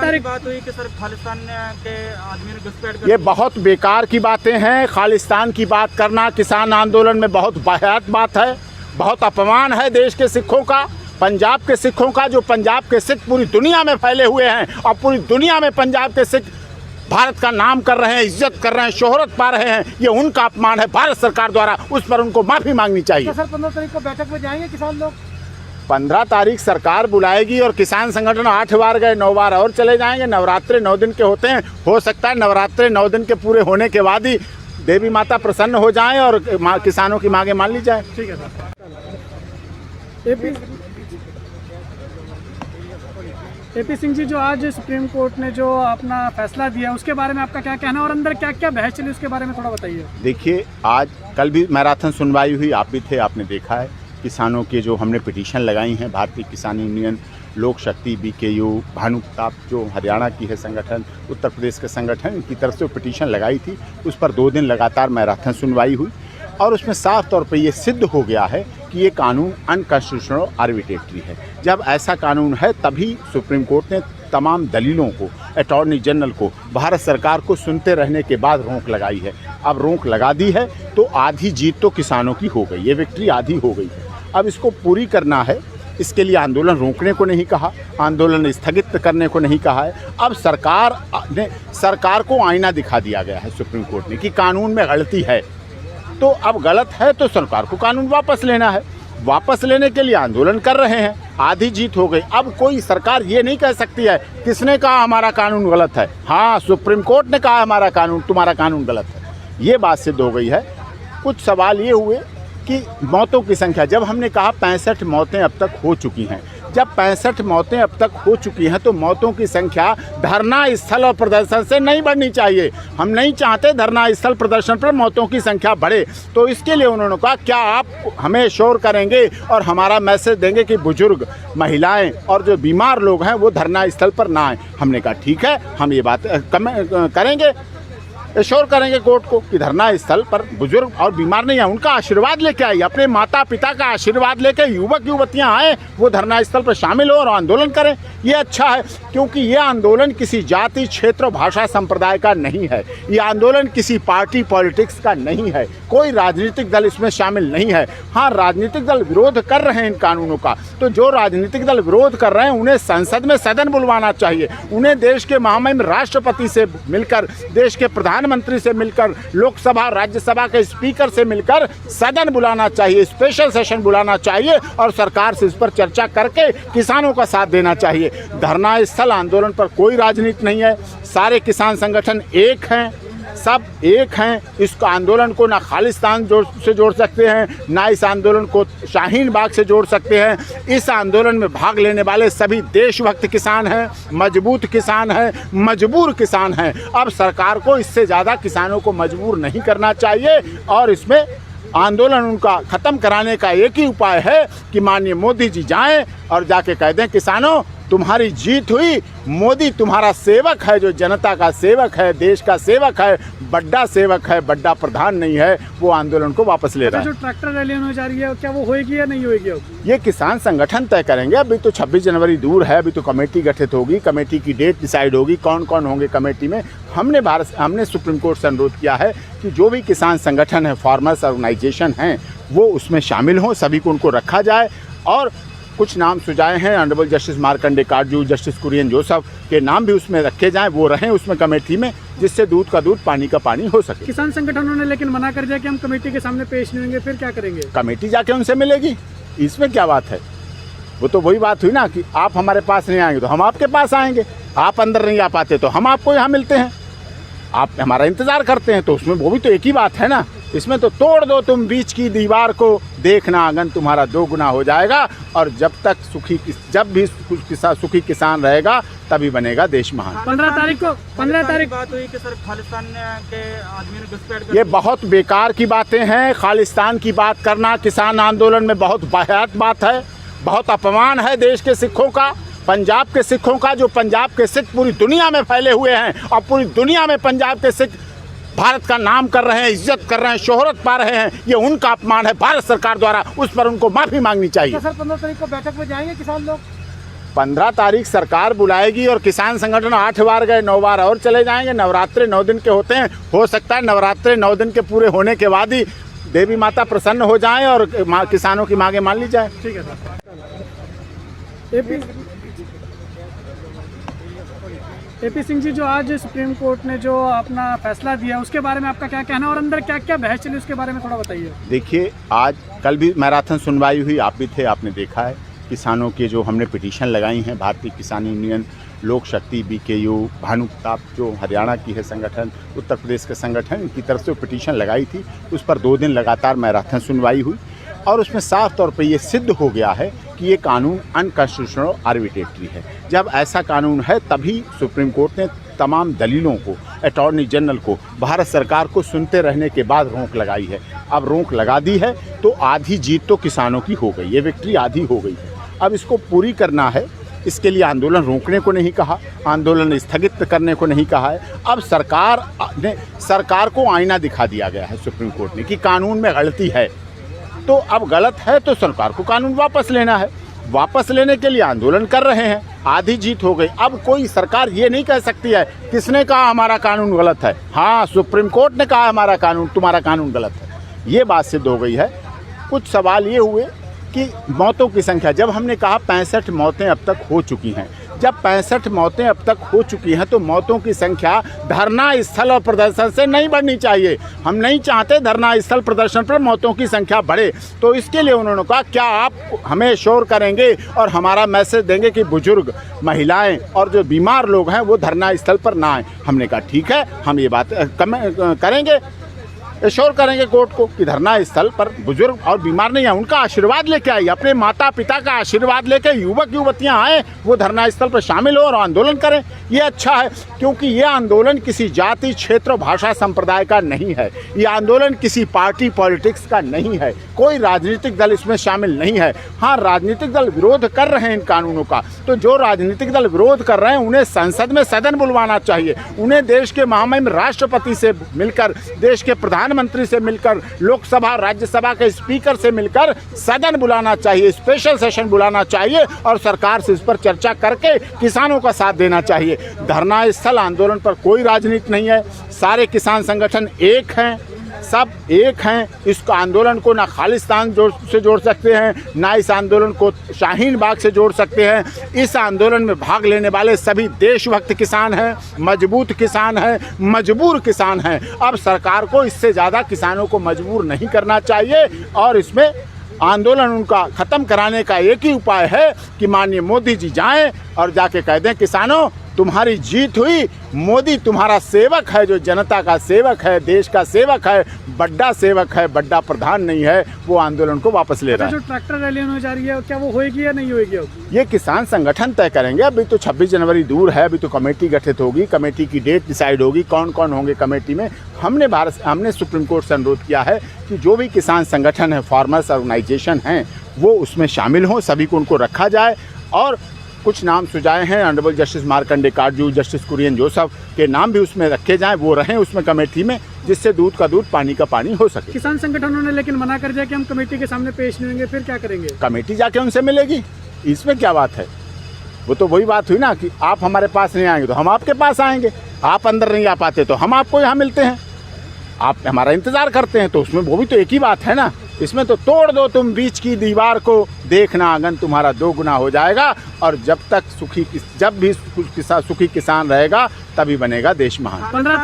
तारीख बात हुई कि सर खालिस्तान के आदमी ने घुसपैठ कर, ये बहुत बेकार की बातें हैं। खालिस्तान की बात करना किसान आंदोलन में बहुत वाहियात बात है, बहुत अपमान है देश के सिखों का, पंजाब के सिखों का। जो पंजाब के सिख पूरी दुनिया में फैले हुए हैं और पूरी दुनिया में पंजाब के सिख भारत का नाम कर रहे हैं, इज्जत कर रहे हैं, शोहरत पा रहे हैं, ये उनका अपमान है भारत सरकार द्वारा, उस पर उनको माफ़ी मांगनी चाहिए। सर 15 तारीख को बैठक में जाएंगे किसान लोग? 15 तारीख सरकार बुलाएगी और किसान संगठन 8 बार गए, 9 बार और चले जाएंगे। नवरात्रे 9 दिन के होते हैं, हो सकता है नवरात्रे 9 दिन के पूरे होने के बाद ही देवी माता प्रसन्न हो जाएं और किसानों की मांगे मान ली जाए। ठीक है सर। एपी सिंह जी, जो आज सुप्रीम कोर्ट ने जो अपना फैसला दिया उसके बारे में आपका क्या कहना है और अंदर क्या क्या बहस चली उसके बारे में थोड़ा बताइए। देखिए, कल भी मैराथन सुनवाई हुई, आप भी थे, आपने देखा है। किसानों के जो हमने पिटीशन लगाई हैं, भारतीय किसान यूनियन, लोक शक्ति, BKU, भानु प्रताप जो हरियाणा की है संगठन, उत्तर प्रदेश के संगठन, इनकी तरफ से पिटीशन लगाई थी। उस पर 2 दिन लगातार मैराथन सुनवाई हुई और उसमें साफ तौर पे ये सिद्ध हो गया है कि ये कानून अनकॉन्स्टिट्यूशनल आर्बिट्रेटरी है। जब ऐसा कानून है तभी सुप्रीम कोर्ट ने तमाम दलीलों को, अटॉर्नी जनरल को, भारत सरकार को सुनते रहने के बाद रोक लगाई है। अब रोक लगा दी है तो आधी जीत तो किसानों की हो गई, ये विक्ट्री आधी हो गई है। अब इसको पूरी करना है, इसके लिए आंदोलन रोकने को नहीं कहा, आंदोलन स्थगित करने को नहीं कहा है। अब सरकार को आईना दिखा दिया गया है सुप्रीम कोर्ट ने कि कानून में गलती है, तो अब गलत है तो सरकार को कानून वापस लेना है। वापस लेने के लिए आंदोलन कर रहे हैं, आधी जीत हो गई। अब कोई सरकार ये नहीं कह सकती है किसने कहा हमारा कानून गलत है, हाँ सुप्रीम कोर्ट ने कहा हमारा कानून, तुम्हारा कानून गलत है, ये बात सिद्ध हो गई है। कुछ सवाल ये हुए कि मौतों की संख्या, जब हमने कहा 65 मौतें अब तक हो चुकी हैं, जब 65 मौतें अब तक हो चुकी हैं तो मौतों की संख्या धरना स्थल और प्रदर्शन से नहीं बढ़नी चाहिए। हम नहीं चाहते धरना स्थल प्रदर्शन पर मौतों की संख्या बढ़े, तो इसके लिए उन्होंने कहा क्या आप हमें श्योर करेंगे और हमारा मैसेज देंगे कि बुजुर्ग, महिलाएं और जो बीमार लोग हैं वो धरना स्थल पर ना आए। हमने कहा ठीक है, हम ये बात करेंगे। एश्योर करेंगे कोर्ट को कि धरना स्थल पर बुजुर्ग और बीमार नहीं है, उनका आशीर्वाद लेके आइए, अपने माता पिता का आशीर्वाद लेके युवक युवतियां आए, वो धरना स्थल पर शामिल हो और आंदोलन करें। ये अच्छा है, क्योंकि ये आंदोलन किसी जाति, क्षेत्र, भाषा, संप्रदाय का नहीं है। ये आंदोलन किसी पार्टी पॉलिटिक्स का नहीं है, कोई राजनीतिक दल इसमें शामिल नहीं है। हाँ, राजनीतिक दल विरोध कर रहे हैं इन कानूनों का, तो जो राजनीतिक दल विरोध कर रहे हैं उन्हें संसद में सदन बुलवाना चाहिए, उन्हें देश के महामहिम राष्ट्रपति से मिलकर, देश के प्रधानमंत्री से मिलकर, लोकसभा राज्यसभा के स्पीकर से मिलकर सदन बुलाना चाहिए, स्पेशल सेशन बुलाना चाहिए और सरकार से इस पर चर्चा करके किसानों का साथ देना चाहिए। धरना स्थल आंदोलन पर कोई राजनीति नहीं है, सारे किसान संगठन एक हैं, सब एक हैं। इस आंदोलन को ना खालिस्तान से जोड़ सकते हैं, ना इस आंदोलन को शाहीन बाग से जोड़ सकते हैं। इस आंदोलन में भाग लेने वाले सभी देशभक्त किसान हैं, मजबूत किसान हैं, मजबूर किसान हैं। अब सरकार को इससे ज़्यादा किसानों को मजबूर नहीं करना चाहिए और इसमें आंदोलन उनका ख़त्म कराने का एक ही उपाय है कि माननीय मोदी जी जाएं और जाके कह दें, किसानों तुम्हारी जीत हुई, मोदी तुम्हारा सेवक है, जो जनता का सेवक है, देश का सेवक है, बड़ा सेवक है, बड़ा प्रधान नहीं है, वो आंदोलन को वापस ले रहा है। जो ट्रैक्टर रैली होने जा रही है, क्या वो होएगी या नहीं होएगी? ये किसान संगठन तय करेंगे। अभी तो 26 जनवरी दूर है, अभी तो कमेटी गठित होगी, कमेटी की डेट डिसाइड होगी, कौन कौन होंगे कमेटी में। हमने सुप्रीम कोर्ट से अनुरोध किया है कि जो भी किसान संगठन है, फार्मर्स ऑर्गेनाइजेशन हैं, वो उसमें शामिल हों, सभी को उनको रखा जाए। और कुछ नाम सुझाए हैं honourable justice Markandey Katju, justice Kurian Joseph के नाम भी उसमें रखे जाएं, वो रहें उसमें कमेटी में, जिससे दूध का दूध पानी का पानी हो सके। किसान संगठनों ने लेकिन मना कर दिया कि हम कमेटी के सामने पेश नहीं होंगे, फिर क्या करेंगे? कमेटी जाके उनसे मिलेगी, इसमें क्या बात है? वो तो वही बात हुई ना कि आप हमारे पास नहीं आएंगे तो हम आपके पास आएंगे, आप अंदर नहीं आ पाते तो हम आपको यहाँ मिलते हैं, आप हमारा इंतज़ार करते हैं, तो उसमें वो भी तो एक ही बात है ना। इसमें तो तोड़ दो तुम बीच की दीवार को, देखना आंगन तुम्हारा 2 गुना हो जाएगा। और जब भी सुखी किसान रहेगा तभी बनेगा देश महान। 15 तारीख बात हुई कि सर खालिस्तान के आदमी ने घुसपैठ कर, ये बहुत बेकार की बातें हैं। खालिस्तान की बात करना किसान आंदोलन में बहुत वाहियात बात है, बहुत अपमान है देश के सिखों का, पंजाब के सिखों का। जो पंजाब के सिख पूरी दुनिया में फैले हुए हैं और पूरी दुनिया में पंजाब के सिख भारत का नाम कर रहे हैं, इज्जत कर रहे हैं, शोहरत पा रहे हैं, ये उनका अपमान है भारत सरकार द्वारा, उस पर उनको माफ़ी मांगनी चाहिए। तो सर 15 तारीख को बैठक में जाएंगे किसान लोग? 15 तारीख सरकार बुलाएगी और किसान संगठन 8 बार गए, 9 बार और चले जाएंगे। नवरात्रे 9 दिन के होते हैं, हो सकता है नवरात्रे 9 दिन के पूरे होने के बाद ही देवी माता प्रसन्न हो जाएं और किसानों की मांगे मान ली जाए। ठीक है सर। एपी सिंह जी, जो आज सुप्रीम कोर्ट ने जो अपना फैसला दिया उसके बारे में आपका क्या कहना है और अंदर क्या क्या बहस चली उसके बारे में थोड़ा बताइए। देखिए, कल भी मैराथन सुनवाई हुई, आप भी थे, आपने देखा है। किसानों के जो हमने पिटीशन लगाई हैं, भारतीय किसान यूनियन, लोक शक्ति, BKU, भानुप्रताप जो हरियाणा की है संगठन, उत्तर प्रदेश के संगठन, इनकी तरफ से पिटीशन लगाई थी, उस पर 2 दिन लगातार मैराथन सुनवाई हुई और उसमें साफ तौर पे ये सिद्ध हो गया है कि ये कानून अनकॉन्स्टिट्यूशनल आर्बिट्रेटरी है। जब ऐसा कानून है तभी सुप्रीम कोर्ट ने तमाम दलीलों को, अटॉर्नी जनरल को, भारत सरकार को सुनते रहने के बाद रोक लगाई है। अब रोक लगा दी है तो आधी जीत तो किसानों की हो गई, ये विक्ट्री आधी हो गई है। अब इसको पूरी करना है, इसके लिए आंदोलन रोकने को नहीं कहा, आंदोलन स्थगित करने को नहीं कहा है। अब सरकार को आईना दिखा दिया गया है सुप्रीम कोर्ट ने कि कानून में गलती है, तो अब गलत है तो सरकार को कानून वापस लेना है। वापस लेने के लिए आंदोलन कर रहे हैं, आधी जीत हो गई। अब कोई सरकार ये नहीं कह सकती है किसने कहा हमारा कानून गलत है, हाँ सुप्रीम कोर्ट ने कहा हमारा कानून, तुम्हारा कानून गलत है, ये बात सिद्ध हो गई है। कुछ सवाल ये हुए कि मौतों की संख्या, जब हमने कहा 65 मौतें अब तक हो चुकी हैं, जब 65 मौतें अब तक हो चुकी हैं तो मौतों की संख्या धरना स्थल और प्रदर्शन से नहीं बढ़नी चाहिए। हम नहीं चाहते धरना स्थल प्रदर्शन पर मौतों की संख्या बढ़े, तो इसके लिए उन्होंने कहा क्या आप हमें श्योर करेंगे और हमारा मैसेज देंगे कि बुजुर्ग, महिलाएं और जो बीमार लोग हैं वो धरना स्थल पर ना आए। हमने कहा ठीक है, हम ये बात करेंगे। एश्योर करेंगे कोर्ट को कि धरना स्थल पर बुजुर्ग और बीमार नहीं है, उनका आशीर्वाद लेके आइए, अपने माता पिता का आशीर्वाद लेके युवक युवतियां आए, वो धरना स्थल पर शामिल हो और आंदोलन करें। ये अच्छा है, क्योंकि ये आंदोलन किसी जाति, क्षेत्र और भाषा संप्रदाय का नहीं है। ये आंदोलन किसी पार्टी पॉलिटिक्स का नहीं है, कोई राजनीतिक दल इसमें शामिल नहीं है। हाँ, राजनीतिक दल विरोध कर रहे हैं इन कानूनों का, तो जो राजनीतिक दल विरोध कर रहे हैं उन्हें संसद में सदन बुलवाना चाहिए, उन्हें देश के महामहिम राष्ट्रपति से मिलकर, देश के प्रधानमंत्री से मिलकर, लोकसभा राज्यसभा के स्पीकर से मिलकर सदन बुलाना चाहिए, स्पेशल सेशन बुलाना चाहिए और सरकार से इस पर चर्चा करके किसानों का साथ देना चाहिए। धरना स्थल आंदोलन पर कोई राजनीति नहीं है, सारे किसान संगठन एक हैं, सब एक हैं। इस आंदोलन को ना खालिस्तान से जोड़ सकते हैं, ना इस आंदोलन को शाहीन बाग से जोड़ सकते हैं। इस आंदोलन में भाग लेने वाले सभी देशभक्त किसान हैं, मजबूत किसान हैं, मजबूर किसान हैं। अब सरकार को इससे ज़्यादा किसानों को मजबूर नहीं करना चाहिए और इसमें आंदोलन उनका ख़त्म कराने का एक ही उपाय है कि माननीय मोदी जी जाएं और जाके कह दें, किसानों तुम्हारी जीत हुई, मोदी तुम्हारा सेवक है, जो जनता का सेवक है, देश का सेवक है, बड़ा सेवक है, बड़ा प्रधान नहीं है, वो आंदोलन को वापस ले रहा है। जो ट्रैक्टर रैली होने जा रही है क्या वो होएगी या नहीं होएगी? ये किसान संगठन तय करेंगे। अभी तो 26 जनवरी दूर है, अभी तो कमेटी गठित होगी, कमेटी की डेट डिसाइड होगी, कौन कौन होंगे कमेटी में। हमने सुप्रीम कोर्ट से अनुरोध किया है कि जो भी किसान संगठन है, फार्मर्स ऑर्गेनाइजेशन हैं, वो उसमें शामिल हों, सभी को उनको रखा जाए। और कुछ नाम सुझाए हैं, honourable justice Markandey Katju, justice Kurian Joseph के नाम भी उसमें रखे जाएं, वो रहें उसमें कमेटी में, जिससे दूध का दूध, पानी का पानी हो सके। किसान संगठनों ने लेकिन मना कर दिया कि हम कमेटी के सामने पेश नहीं होंगे, फिर क्या करेंगे? कमेटी जाके उनसे मिलेगी, इसमें क्या बात है? वो तो वही बात हुई ना कि आप हमारे पास नहीं आएंगे तो हम आपके पास आएंगे, आप अंदर नहीं आ पाते तो हम आपको यहाँ मिलते हैं, आप हमारा इंतज़ार करते हैं, तो उसमें वो भी तो एक ही बात है ना। इसमें तो तोड़ दो तुम बीच की दीवार को, देखना आंगन तुम्हारा 2 गुना हो जाएगा। और जब भी सुखी किसान रहेगा तभी बनेगा देश महान। 15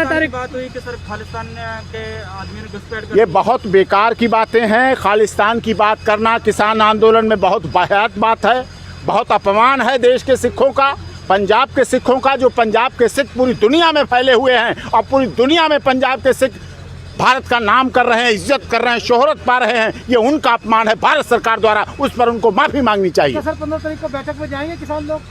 तारीख बात हुई कि सर खालिस्तान के आदमी ने घुसपैठ कर, ये बहुत बेकार की बातें हैं। खालिस्तान की बात करना किसान आंदोलन में बहुत वाहियात बात है, बहुत अपमान है देश के सिखों का, पंजाब के सिखों का। जो पंजाब के सिख पूरी दुनिया में फैले हुए हैं और पूरी दुनिया में पंजाब के सिख भारत का नाम कर रहे हैं, इज्जत कर रहे हैं, शोहरत पा रहे हैं, ये उनका अपमान है भारत सरकार द्वारा, उस पर उनको माफ़ी मांगनी चाहिए। सर 15 तारीख को बैठक में जाएंगे किसान लोग?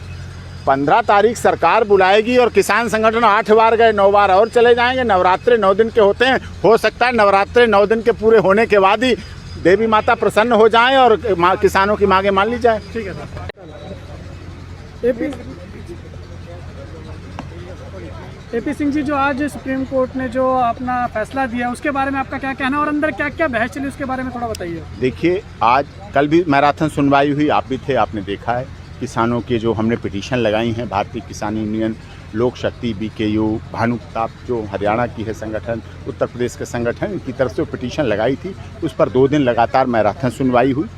15 तारीख सरकार बुलाएगी और किसान संगठन 8 बार गए, 9 बार और चले जाएंगे। नवरात्रे 9 दिन के होते हैं, हो सकता है नवरात्रे 9 दिन के पूरे होने के बाद ही देवी माता प्रसन्न हो जाएं और किसानों की मांगे मान ली जाए। ठीक है सर। एपी सिंह जी, जो आज सुप्रीम कोर्ट ने जो अपना फैसला दिया उसके बारे में आपका क्या कहना है और अंदर क्या क्या बहस चली उसके बारे में थोड़ा बताइए। देखिए, कल भी मैराथन सुनवाई हुई, आप भी थे, आपने देखा है किसानों के जो हमने पिटीशन लगाई हैं, भारतीय किसान यूनियन, लोक शक्ति, BKU, भानु प्रताप जो हरियाणा की है संगठन, उत्तर प्रदेश के संगठन, इनकी तरफ से पिटीशन लगाई थी। उस पर 2 दिन लगातार मैराथन सुनवाई हुई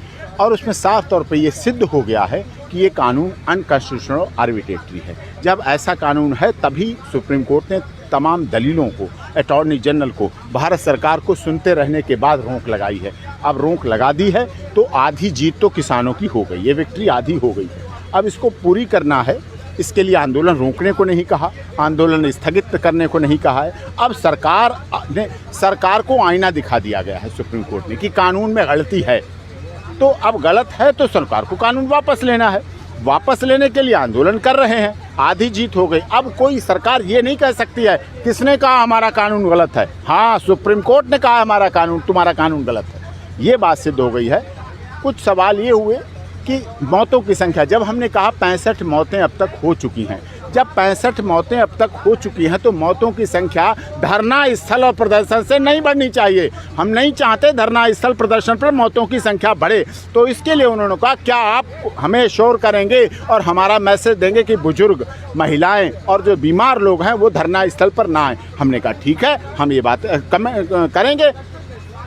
और उसमें साफ तौर पर यह सिद्ध हो गया है कि ये कानून अनकॉन्स्टिट्यूशनल आर्बिट्रेटरी है। जब ऐसा कानून है तभी सुप्रीम कोर्ट ने तमाम दलीलों को, अटॉर्नी जनरल को, भारत सरकार को सुनते रहने के बाद रोक लगाई है। अब रोक लगा दी है तो आधी जीत तो किसानों की हो गई, ये विक्ट्री आधी हो गई है। अब इसको पूरी करना है, इसके लिए आंदोलन रोकने को नहीं कहा, आंदोलन स्थगित करने को नहीं कहा है। अब सरकार को आईना दिखा दिया गया है सुप्रीम कोर्ट ने कि कानून में गलती है, तो अब गलत है तो सरकार को कानून वापस लेना है। वापस लेने के लिए आंदोलन कर रहे हैं, आधी जीत हो गई। अब कोई सरकार ये नहीं कह सकती है किसने कहा हमारा कानून गलत है, हाँ सुप्रीम कोर्ट ने कहा हमारा कानून, तुम्हारा कानून गलत है, ये बात सिद्ध हो गई है। कुछ सवाल ये हुए कि मौतों की संख्या, जब हमने कहा 65 मौतें अब तक हो चुकी हैं, जब 65 मौतें अब तक हो चुकी हैं तो मौतों की संख्या धरना स्थल और प्रदर्शन से नहीं बढ़नी चाहिए। हम नहीं चाहते धरना स्थल प्रदर्शन पर मौतों की संख्या बढ़े, तो इसके लिए उन्होंने कहा क्या आप हमें श्योर करेंगे और हमारा मैसेज देंगे कि बुजुर्ग, महिलाएं और जो बीमार लोग हैं वो धरना स्थल पर ना आए। हमने कहा ठीक है, हम ये बात करेंगे।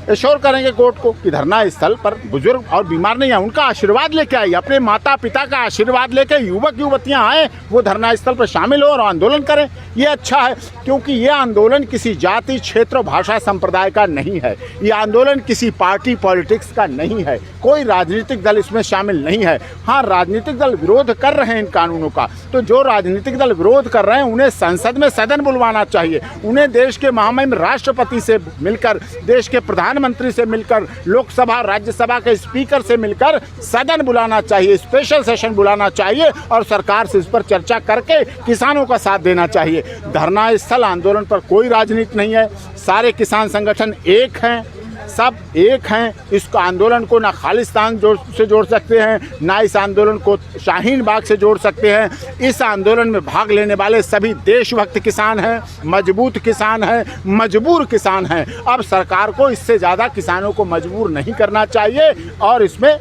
एश्योर करेंगे कोर्ट को कि धरना स्थल पर बुजुर्ग और बीमार नहीं है, उनका आशीर्वाद लेके आइए, अपने माता पिता का आशीर्वाद लेके युवक युवतियां आए, वो धरना स्थल पर शामिल हो और आंदोलन करें। ये अच्छा है, क्योंकि ये आंदोलन किसी जाति, क्षेत्र, भाषा, संप्रदाय का नहीं है। ये आंदोलन किसी पार्टी पॉलिटिक्स का नहीं है, कोई राजनीतिक दल इसमें शामिल नहीं है। हाँ, राजनीतिक दल विरोध कर रहे हैं इन कानूनों का, तो जो राजनीतिक दल विरोध कर रहे हैं उन्हें संसद में सदन बुलवाना चाहिए, उन्हें देश के महामहिम राष्ट्रपति से मिलकर, देश के प्रधानमंत्री से मिलकर, लोकसभा राज्यसभा के स्पीकर से मिलकर सदन बुलाना चाहिए, स्पेशल सेशन बुलाना चाहिए और सरकार से इस पर चर्चा करके किसानों का साथ देना चाहिए। धरना स्थल आंदोलन पर कोई राजनीति नहीं है, सारे किसान संगठन एक हैं, सब एक हैं। इस आंदोलन को ना खालिस्तान से जोड़ सकते हैं, ना इस आंदोलन को शाहीन बाग से जोड़ सकते हैं। इस आंदोलन में भाग लेने वाले सभी देशभक्त किसान हैं, मजबूत किसान हैं, मजबूर किसान हैं। अब सरकार को इससे ज़्यादा किसानों को मजबूर नहीं करना चाहिए और इसमें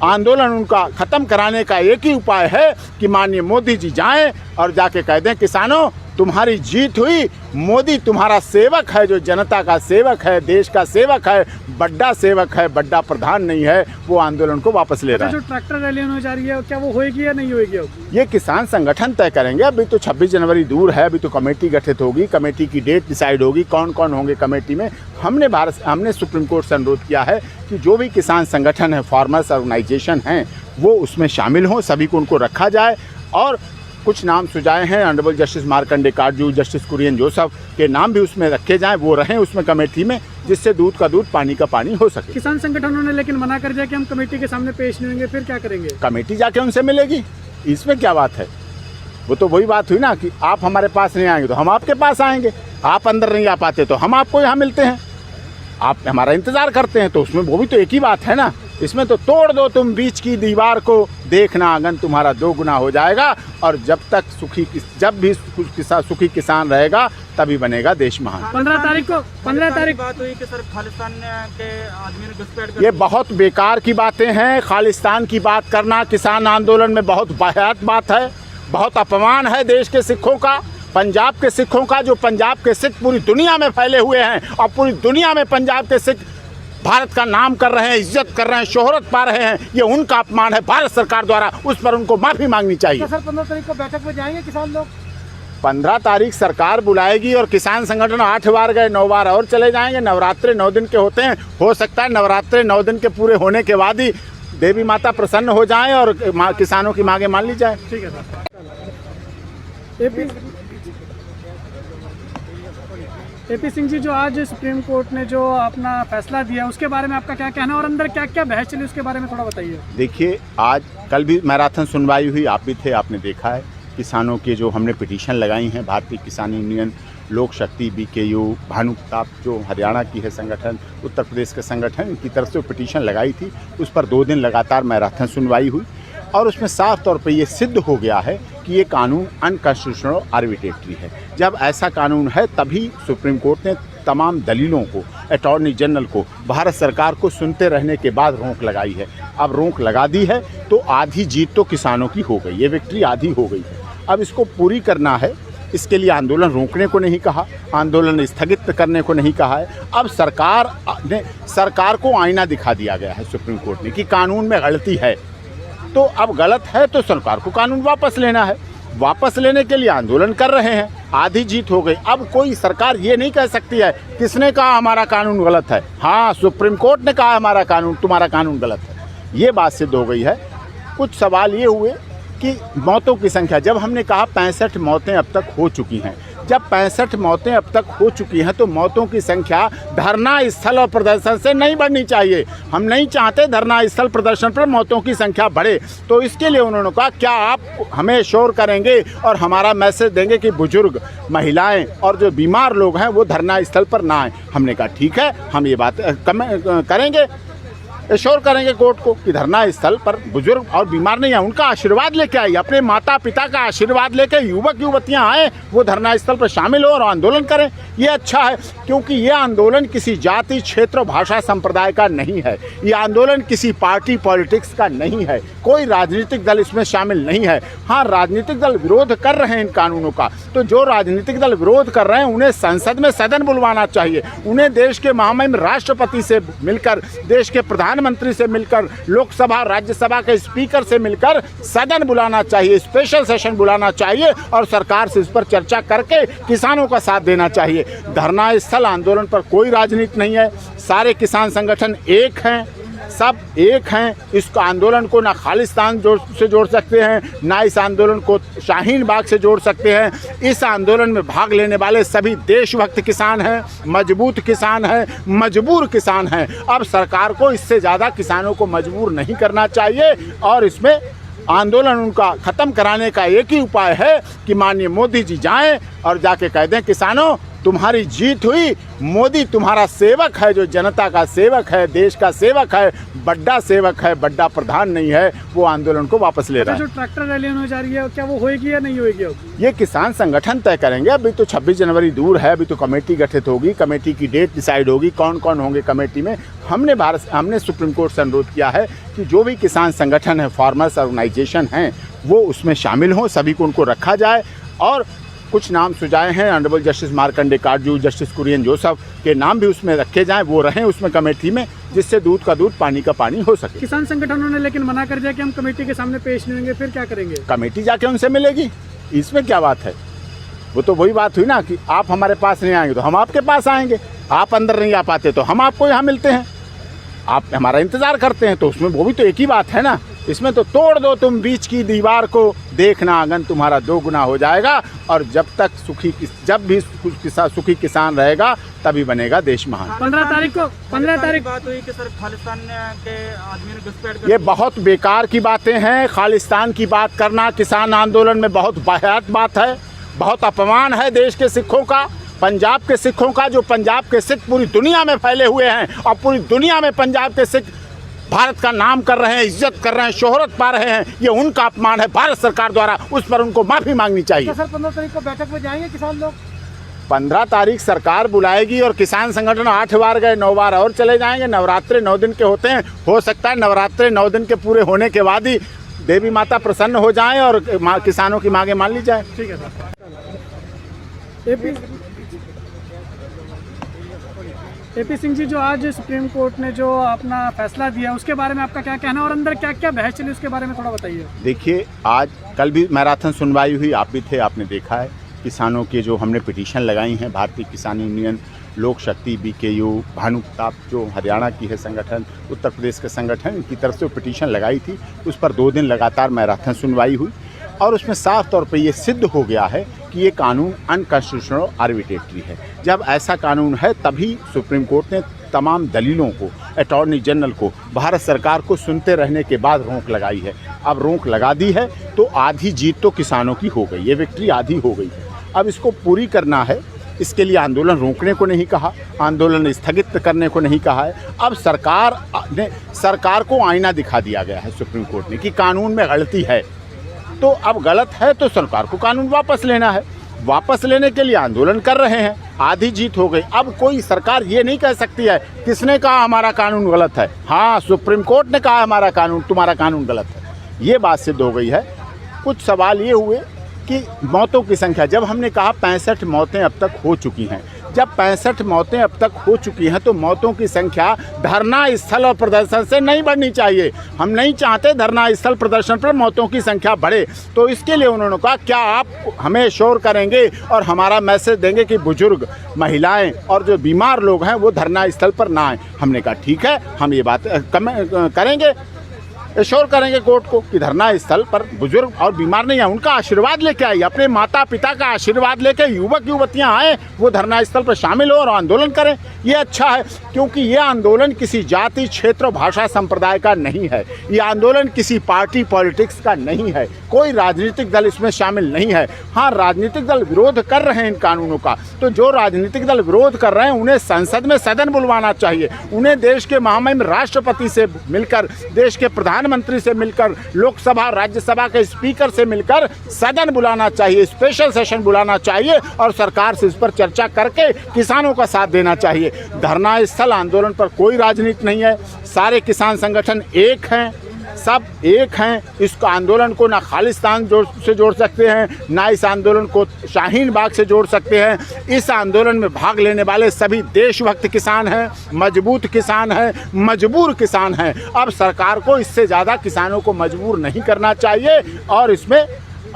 आंदोलन उनका ख़त्म कराने का एक ही उपाय है कि माननीय मोदी जी जाएं और जाके कह दें, किसानों तुम्हारी जीत हुई, मोदी तुम्हारा सेवक है, जो जनता का सेवक है, देश का सेवक है, बड़ा सेवक है, बड़ा प्रधान नहीं है, वो आंदोलन को वापस ले रहा है। जो ट्रैक्टर रैली होने जा रही है क्या वो होएगी या नहीं होएगी? ये किसान संगठन तय करेंगे। अभी तो 26 जनवरी दूर है, अभी तो कमेटी गठित होगी, कमेटी की डेट डिसाइड होगी, कौन कौन होंगे कमेटी में। हमने सुप्रीम कोर्ट से अनुरोध किया है कि जो भी किसान संगठन है, फार्मर्स ऑर्गेनाइजेशन हैं, वो उसमें शामिल हों, सभी को उनको रखा जाए। और कुछ नाम सुझाए हैं, honourable justice Markandey Katju, justice Kurian Joseph के नाम भी उसमें रखे जाएं, वो रहें उसमें कमेटी में, जिससे दूध का दूध पानी का पानी हो सके। किसान संगठनों ने लेकिन मना कर दिया कि हम कमेटी के सामने पेश नहीं होंगे, फिर क्या करेंगे? कमेटी जाके उनसे मिलेगी, इसमें क्या बात है? वो तो वही बात हुई ना कि आप हमारे पास नहीं आएंगे तो हम आपके पास आएंगे, आप अंदर नहीं आ पाते तो हम आपको यहाँ मिलते हैं, आप हमारा इंतज़ार करते हैं, तो उसमें वो भी तो एक ही बात है ना। इसमें तो तोड़ दो तुम बीच की दीवार को, देखना आंगन तुम्हारा 2 गुना हो जाएगा। और जब भी सुखी किसान रहेगा तभी बनेगा देश महान। 15 तारीख बात हुई कि सर खालिस्तान के आदमी ने घुसपैठ कर, ये बहुत बेकार की बातें हैं। खालिस्तान की बात करना किसान आंदोलन में बहुत वाहियात बात है, बहुत अपमान है देश के सिखों का, पंजाब के सिखों का। जो पंजाब के सिख पूरी दुनिया में फैले हुए हैं और पूरी दुनिया में पंजाब के सिख भारत का नाम कर रहे हैं, इज्जत कर रहे हैं, शोहरत पा रहे हैं, ये उनका अपमान है भारत सरकार द्वारा, उस पर उनको माफ़ी मांगनी चाहिए। सर 15 तारीख को बैठक में जाएंगे किसान लोग? 15 तारीख सरकार बुलाएगी और किसान संगठन 8 बार गए, 9 बार और चले जाएंगे। नवरात्रे 9 दिन के होते हैं, हो सकता है नवरात्रे 9 दिन के पूरे होने के बाद ही देवी माता प्रसन्न हो जाएं और किसानों की मांगे मान ली जाए। ठीक है सर। एपी सिंह जी, जो आज सुप्रीम कोर्ट ने जो अपना फैसला दिया उसके बारे में आपका क्या कहना है और अंदर क्या क्या बहस चली उसके बारे में थोड़ा बताइए। देखिए, कल भी मैराथन सुनवाई हुई, आप भी थे, आपने देखा है। किसानों के जो हमने पिटीशन लगाई हैं, भारतीय किसान यूनियन, लोक शक्ति, BKU, भानु प्रताप जो हरियाणा की है संगठन, उत्तर प्रदेश का संगठन, इनकी तरफ से पिटीशन लगाई थी। उस पर 2 दिन लगातार मैराथन सुनवाई हुई और उसमें साफ तौर पे ये सिद्ध हो गया है कि ये कानून अनकॉन्स्टिट्यूशनल आर्बिट्रेटरी है। जब ऐसा कानून है तभी सुप्रीम कोर्ट ने तमाम दलीलों को, अटॉर्नी जनरल को, भारत सरकार को सुनते रहने के बाद रोक लगाई है। अब रोक लगा दी है तो आधी जीत तो किसानों की हो गई, ये विक्ट्री आधी हो गई है। अब इसको पूरी करना है, इसके लिए आंदोलन रोकने को नहीं कहा, आंदोलन स्थगित करने को नहीं कहा है। अब सरकार को आईना दिखा दिया गया है सुप्रीम कोर्ट ने कि कानून में गलती है, तो अब गलत है तो सरकार को कानून वापस लेना है। वापस लेने के लिए आंदोलन कर रहे हैं, आधी जीत हो गई। अब कोई सरकार ये नहीं कह सकती है किसने कहा हमारा कानून गलत है, हाँ सुप्रीम कोर्ट ने कहा हमारा कानून, तुम्हारा कानून गलत है, ये बात सिद्ध हो गई है। कुछ सवाल ये हुए कि मौतों की संख्या, जब हमने कहा 65 मौतें अब तक हो चुकी हैं, जब 65 मौतें अब तक हो चुकी हैं तो मौतों की संख्या धरना स्थल और प्रदर्शन से नहीं बढ़नी चाहिए। हम नहीं चाहते धरना स्थल प्रदर्शन पर मौतों की संख्या बढ़े, तो इसके लिए उन्होंने कहा क्या आप हमें श्योर करेंगे और हमारा मैसेज देंगे कि बुजुर्ग, महिलाएं और जो बीमार लोग हैं वो धरना स्थल पर ना आए। हमने कहा ठीक है, हम ये बात करेंगे। एश्योर करेंगे कोर्ट को कि धरना स्थल पर बुजुर्ग और बीमार नहीं है, उनका आशीर्वाद लेके आइए, अपने माता पिता का आशीर्वाद लेके युवक युवतियां आए, वो धरना स्थल पर शामिल हो और आंदोलन करें। ये अच्छा है, क्योंकि ये आंदोलन किसी जाति, क्षेत्र, भाषा, संप्रदाय का नहीं है। ये आंदोलन किसी पार्टी पॉलिटिक्स का नहीं है, कोई राजनीतिक दल इसमें शामिल नहीं है। हाँ, राजनीतिक दल विरोध कर रहे हैं इन कानूनों का, तो जो राजनीतिक दल विरोध कर रहे हैं उन्हें संसद में सदन बुलवाना चाहिए, उन्हें देश के महामहिम राष्ट्रपति से मिलकर, देश के प्रधानमंत्री से मिलकर, लोकसभा राज्यसभा के स्पीकर से मिलकर सदन बुलाना चाहिए, स्पेशल सेशन बुलाना चाहिए और सरकार से इस पर चर्चा करके किसानों का साथ देना चाहिए। धरना स्थल आंदोलन पर कोई राजनीति नहीं है, सारे किसान संगठन एक हैं, सब एक हैं। इस आंदोलन को ना खालिस्तान से जोड़ सकते हैं, ना इस आंदोलन को शाहीन बाग से जोड़ सकते हैं। इस आंदोलन में भाग लेने वाले सभी देशभक्त किसान हैं, मजबूत किसान हैं, मजबूर किसान हैं। अब सरकार को इससे ज़्यादा किसानों को मजबूर नहीं करना चाहिए और इसमें आंदोलन उनका ख़त्म कराने का एक ही उपाय है कि माननीय मोदी जी जाएं और जाके कह दें, किसानों तुम्हारी जीत हुई, मोदी तुम्हारा सेवक है, जो जनता का सेवक है, देश का सेवक है, बड़ा सेवक है, बड़ा प्रधान नहीं है, वो आंदोलन को वापस ले रहा है। जो ट्रैक्टर रैली होने जा रही है, क्या वो होएगी या नहीं होएगी? ये किसान संगठन तय करेंगे। अभी तो 26 जनवरी दूर है, अभी तो कमेटी गठित होगी, कमेटी की डेट डिसाइड होगी, कौन कौन होंगे कमेटी में। हमने सुप्रीम कोर्ट से अनुरोध किया है कि जो भी किसान संगठन है, फार्मर्स ऑर्गेनाइजेशन हैं, वो उसमें शामिल हों, सभी को उनको रखा जाए। और कुछ नाम सुझाए हैं honourable justice Markandey Katju, justice Kurian Joseph के नाम भी उसमें रखे जाएं, वो रहें उसमें कमेटी में, जिससे दूध का दूध पानी का पानी हो सके। किसान संगठनों ने लेकिन मना कर दिया कि हम कमेटी के सामने पेश नहीं होंगे, फिर क्या करेंगे? कमेटी जाके उनसे मिलेगी, इसमें क्या बात है? वो तो वही बात हुई ना कि आप हमारे पास नहीं आएंगे तो हम आपके पास आएंगे, आप अंदर नहीं आ पाते तो हम आपको यहाँ मिलते हैं, आप हमारा इंतज़ार करते हैं, तो उसमें वो भी तो एक ही बात है ना। इसमें तो तोड़ दो तुम बीच की दीवार को, देखना आंगन तुम्हारा दोगुना हो जाएगा। और जब भी सुखी किसान रहेगा तभी बनेगा देश महान। 15 तारीख बात हुई कि सर खालिस्तान के आदमी ने घुसपैठ कर, ये बहुत बेकार की बातें हैं। खालिस्तान की बात करना किसान आंदोलन में बहुत वाहियात बात है, बहुत अपमान है देश के सिखों का, पंजाब के सिखों का। जो पंजाब के सिख पूरी दुनिया में फैले हुए हैं और पूरी दुनिया में पंजाब के सिख भारत का नाम कर रहे हैं, इज्जत कर रहे हैं, शोहरत पा रहे हैं, ये उनका अपमान है भारत सरकार द्वारा, उस पर उनको माफ़ी मांगनी चाहिए। तो सर 15 तारीख को बैठक में जाएंगे किसान लोग? 15 तारीख सरकार बुलाएगी और किसान संगठन 8 बार गए, 9 बार और चले जाएंगे। नवरात्रे 9 दिन के होते हैं, हो सकता है नवरात्रे 9 दिन के पूरे होने के बाद ही देवी माता प्रसन्न हो जाएं और किसानों की मांगे मान ली जाए। ठीक है सर। एपी सिंह जी, जो आज सुप्रीम कोर्ट ने जो अपना फैसला दिया उसके बारे में आपका क्या कहना और अंदर क्या क्या बहस चली उसके बारे में थोड़ा बताइए। देखिए, कल भी मैराथन सुनवाई हुई, आप भी थे, आपने देखा है। किसानों के जो हमने पिटीशन लगाई हैं, भारतीय किसान यूनियन, लोक शक्ति, BKU, भानुप्रताप जो हरियाणा की है संगठन, उत्तर प्रदेश के संगठन, इनकी तरफ से पिटीशन लगाई थी। उस पर 2 दिन लगातार मैराथन सुनवाई हुई और उसमें साफ तौर पे ये सिद्ध हो गया है कि ये कानून अनकॉन्स्टिट्यूशनल आर्बिट्रेटरी है। जब ऐसा कानून है तभी सुप्रीम कोर्ट ने तमाम दलीलों को, अटॉर्नी जनरल को, भारत सरकार को सुनते रहने के बाद रोक लगाई है। अब रोक लगा दी है तो आधी जीत तो किसानों की हो गई, ये विक्ट्री आधी हो गई है। अब इसको पूरी करना है, इसके लिए आंदोलन रोकने को नहीं कहा, आंदोलन स्थगित करने को नहीं कहा है। अब सरकार को आईना दिखा दिया गया है सुप्रीम कोर्ट ने कि कानून में गलती है, तो अब गलत है तो सरकार को कानून वापस लेना है। वापस लेने के लिए आंदोलन कर रहे हैं, आधी जीत हो गई। अब कोई सरकार ये नहीं कह सकती है किसने कहा हमारा कानून गलत है, हाँ सुप्रीम कोर्ट ने कहा हमारा कानून, तुम्हारा कानून गलत है, ये बात सिद्ध हो गई है। कुछ सवाल ये हुए कि मौतों की संख्या, जब हमने कहा 65 मौतें अब तक हो चुकी हैं, जब 65 मौतें अब तक हो चुकी हैं तो मौतों की संख्या धरना स्थल और प्रदर्शन से नहीं बढ़नी चाहिए। हम नहीं चाहते धरना स्थल प्रदर्शन पर मौतों की संख्या बढ़े। तो इसके लिए उन्होंने कहा क्या आप हमें श्योर करेंगे और हमारा मैसेज देंगे कि बुजुर्ग, महिलाएं और जो बीमार लोग हैं वो धरना स्थल पर ना आए। हमने कहा ठीक है, हम ये बात करेंगे। एश्योर करेंगे कोर्ट को कि धरना स्थल पर बुजुर्ग और बीमार नहीं है, उनका आशीर्वाद लेके आइए, अपने माता पिता का आशीर्वाद लेके युवक युवतियां आए, वो धरना स्थल पर शामिल हो और आंदोलन करें। ये अच्छा है, क्योंकि ये आंदोलन किसी जाति, क्षेत्र और भाषा संप्रदाय का नहीं है। ये आंदोलन किसी पार्टी पॉलिटिक्स का नहीं है, कोई राजनीतिक दल इसमें शामिल नहीं है। हाँ, राजनीतिक दल विरोध कर रहे हैं इन कानूनों का, तो जो राजनीतिक दल विरोध कर रहे हैं उन्हें संसद में सदन बुलवाना चाहिए, उन्हें देश के महामहिम राष्ट्रपति से मिलकर, देश के प्रधानमंत्री से मिलकर, लोकसभा राज्यसभा के स्पीकर से मिलकर सदन बुलाना चाहिए, स्पेशल सेशन बुलाना चाहिए और सरकार से इस पर चर्चा करके किसानों का साथ देना चाहिए। धरना स्थल आंदोलन पर कोई राजनीति नहीं है, सारे किसान संगठन एक हैं, सब एक हैं। इस आंदोलन को ना खालिस्तान से जोड़ सकते हैं, ना इस आंदोलन को शाहीन बाग से जोड़ सकते हैं। इस आंदोलन में भाग लेने वाले सभी देशभक्त किसान हैं, मजबूत किसान हैं, मजबूर किसान हैं। अब सरकार को इससे ज़्यादा किसानों को मजबूर नहीं करना चाहिए और इसमें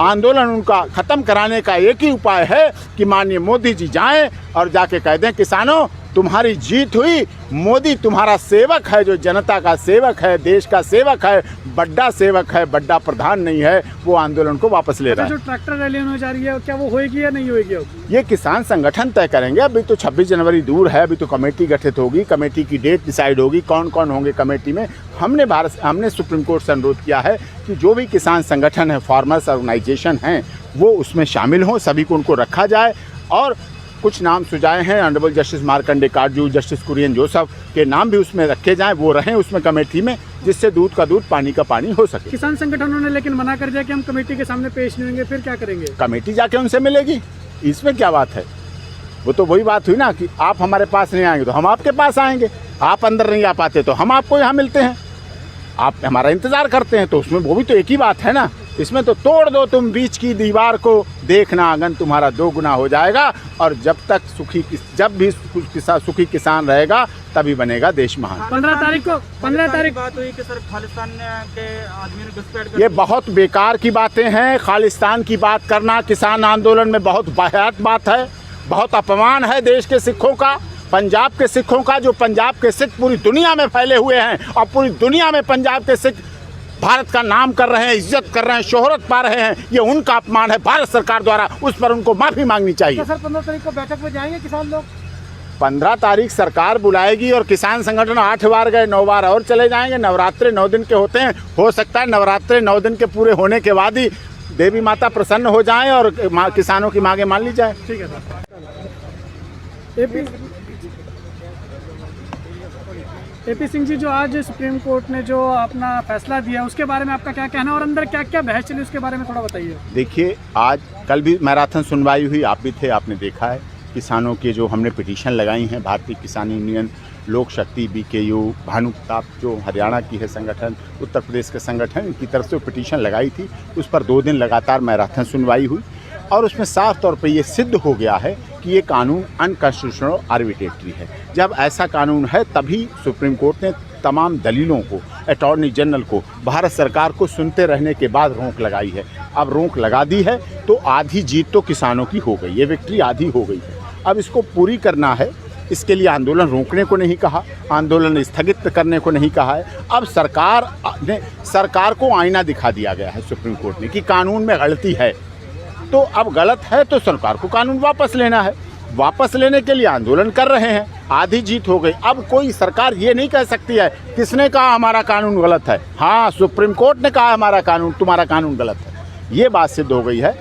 आंदोलन उनका ख़त्म कराने का एक ही उपाय है कि माननीय मोदी जी जाएं और जाके कह दें, किसानों तुम्हारी जीत हुई, मोदी तुम्हारा सेवक है, जो जनता का सेवक है, देश का सेवक है, बड़ा सेवक है, बड़ा प्रधान नहीं है, वो आंदोलन को वापस ले रहा है। जो ट्रैक्टर रैली होने जा रही है क्या वो होएगी या नहीं होएगी? ये किसान संगठन तय करेंगे। अभी तो 26 जनवरी दूर है, अभी तो कमेटी गठित होगी, कमेटी की डेट डिसाइड होगी, कौन कौन होंगे कमेटी में। हमने सुप्रीम कोर्ट से अनुरोध किया है कि जो भी किसान संगठन है, फार्मर्स ऑर्गेनाइजेशन हैं, वो उसमें शामिल हों, सभी को उनको रखा जाए। और कुछ नाम सुझाए हैं, honourable justice Markandey Katju, justice Kurian Joseph के नाम भी उसमें रखे जाएं, वो रहें उसमें कमेटी में, जिससे दूध का दूध, पानी का पानी हो सके। किसान संगठनों ने लेकिन मना कर दिया कि हम कमेटी के सामने पेश नहीं होंगे, फिर क्या करेंगे? कमेटी जाके उनसे मिलेगी, इसमें क्या बात है? वो तो वही बात हुई ना कि आप हमारे पास नहीं आएंगे तो हम आपके पास आएंगे, आप अंदर नहीं आ पाते तो हम आपको यहाँ मिलते हैं, आप हमारा इंतज़ार करते हैं, तो उसमें वो भी तो एक ही बात है ना। इसमें तो तोड़ दो तुम बीच की दीवार को, देखना आंगन तुम्हारा 2 गुना हो जाएगा। और जब भी सुखी किसान रहेगा तभी बनेगा देश महान। 15 तारीख बात हुई कि सर खालिस्तान के आदमी ने घुसपैठ कर, ये बहुत बेकार की बातें हैं। खालिस्तान की बात करना किसान आंदोलन में बहुत वाहियात बात है, बहुत अपमान है देश के सिखों का, पंजाब के सिखों का। जो पंजाब के सिख पूरी दुनिया में फैले हुए हैं और पूरी दुनिया में पंजाब के सिख भारत का नाम कर रहे हैं, इज्जत कर रहे हैं, शोहरत पा रहे हैं, ये उनका अपमान है भारत सरकार द्वारा, उस पर उनको माफ़ी मांगनी चाहिए। सर 15 तारीख को बैठक में जाएंगे किसान लोग? 15 तारीख सरकार बुलाएगी और किसान संगठन 8 बार गए, 9 बार और चले जाएंगे। नवरात्रे 9 दिन के होते हैं, हो सकता है नवरात्रे 9 दिन के पूरे होने के बाद ही देवी माता प्रसन्न हो जाएं और किसानों की मांगे मान ली जाए। ठीक है सर। एपी सिंह जी, जो आज सुप्रीम कोर्ट ने जो अपना फैसला दिया उसके बारे में आपका क्या कहना है और अंदर क्या क्या बहस चली उसके बारे में थोड़ा बताइए। देखिए, कल भी मैराथन सुनवाई हुई, आप भी थे, आपने देखा है। किसानों के जो हमने पिटीशन लगाई हैं, भारतीय किसान यूनियन, लोक शक्ति, BKU, भानु प्रताप जो हरियाणा की है संगठन, उत्तर प्रदेश के संगठन, इनकी तरफ से पिटीशन लगाई थी, उस पर 2 दिन लगातार मैराथन सुनवाई हुई और उसमें साफ तौर पर यह सिद्ध हो गया है कि ये कानून अनकॉन्स्टिट्यूशनल आर्बिट्रेटरी है। जब ऐसा कानून है तभी सुप्रीम कोर्ट ने तमाम दलीलों को, अटॉर्नी जनरल को, भारत सरकार को सुनते रहने के बाद रोक लगाई है। अब रोक लगा दी है तो आधी जीत तो किसानों की हो गई, ये विक्ट्री आधी हो गई है। अब इसको पूरी करना है, इसके लिए आंदोलन रोकने को नहीं कहा, आंदोलन स्थगित करने को नहीं कहा है। अब सरकार को आईना दिखा दिया गया है सुप्रीम कोर्ट ने कि कानून में गलती है, तो अब गलत है तो सरकार को कानून वापस लेना है। वापस लेने के लिए आंदोलन कर रहे हैं, आधी जीत हो गई। अब कोई सरकार ये नहीं कह सकती है किसने कहा हमारा कानून गलत है, हाँ सुप्रीम कोर्ट ने कहा हमारा कानून, तुम्हारा कानून गलत है, ये बात सिद्ध हो गई है।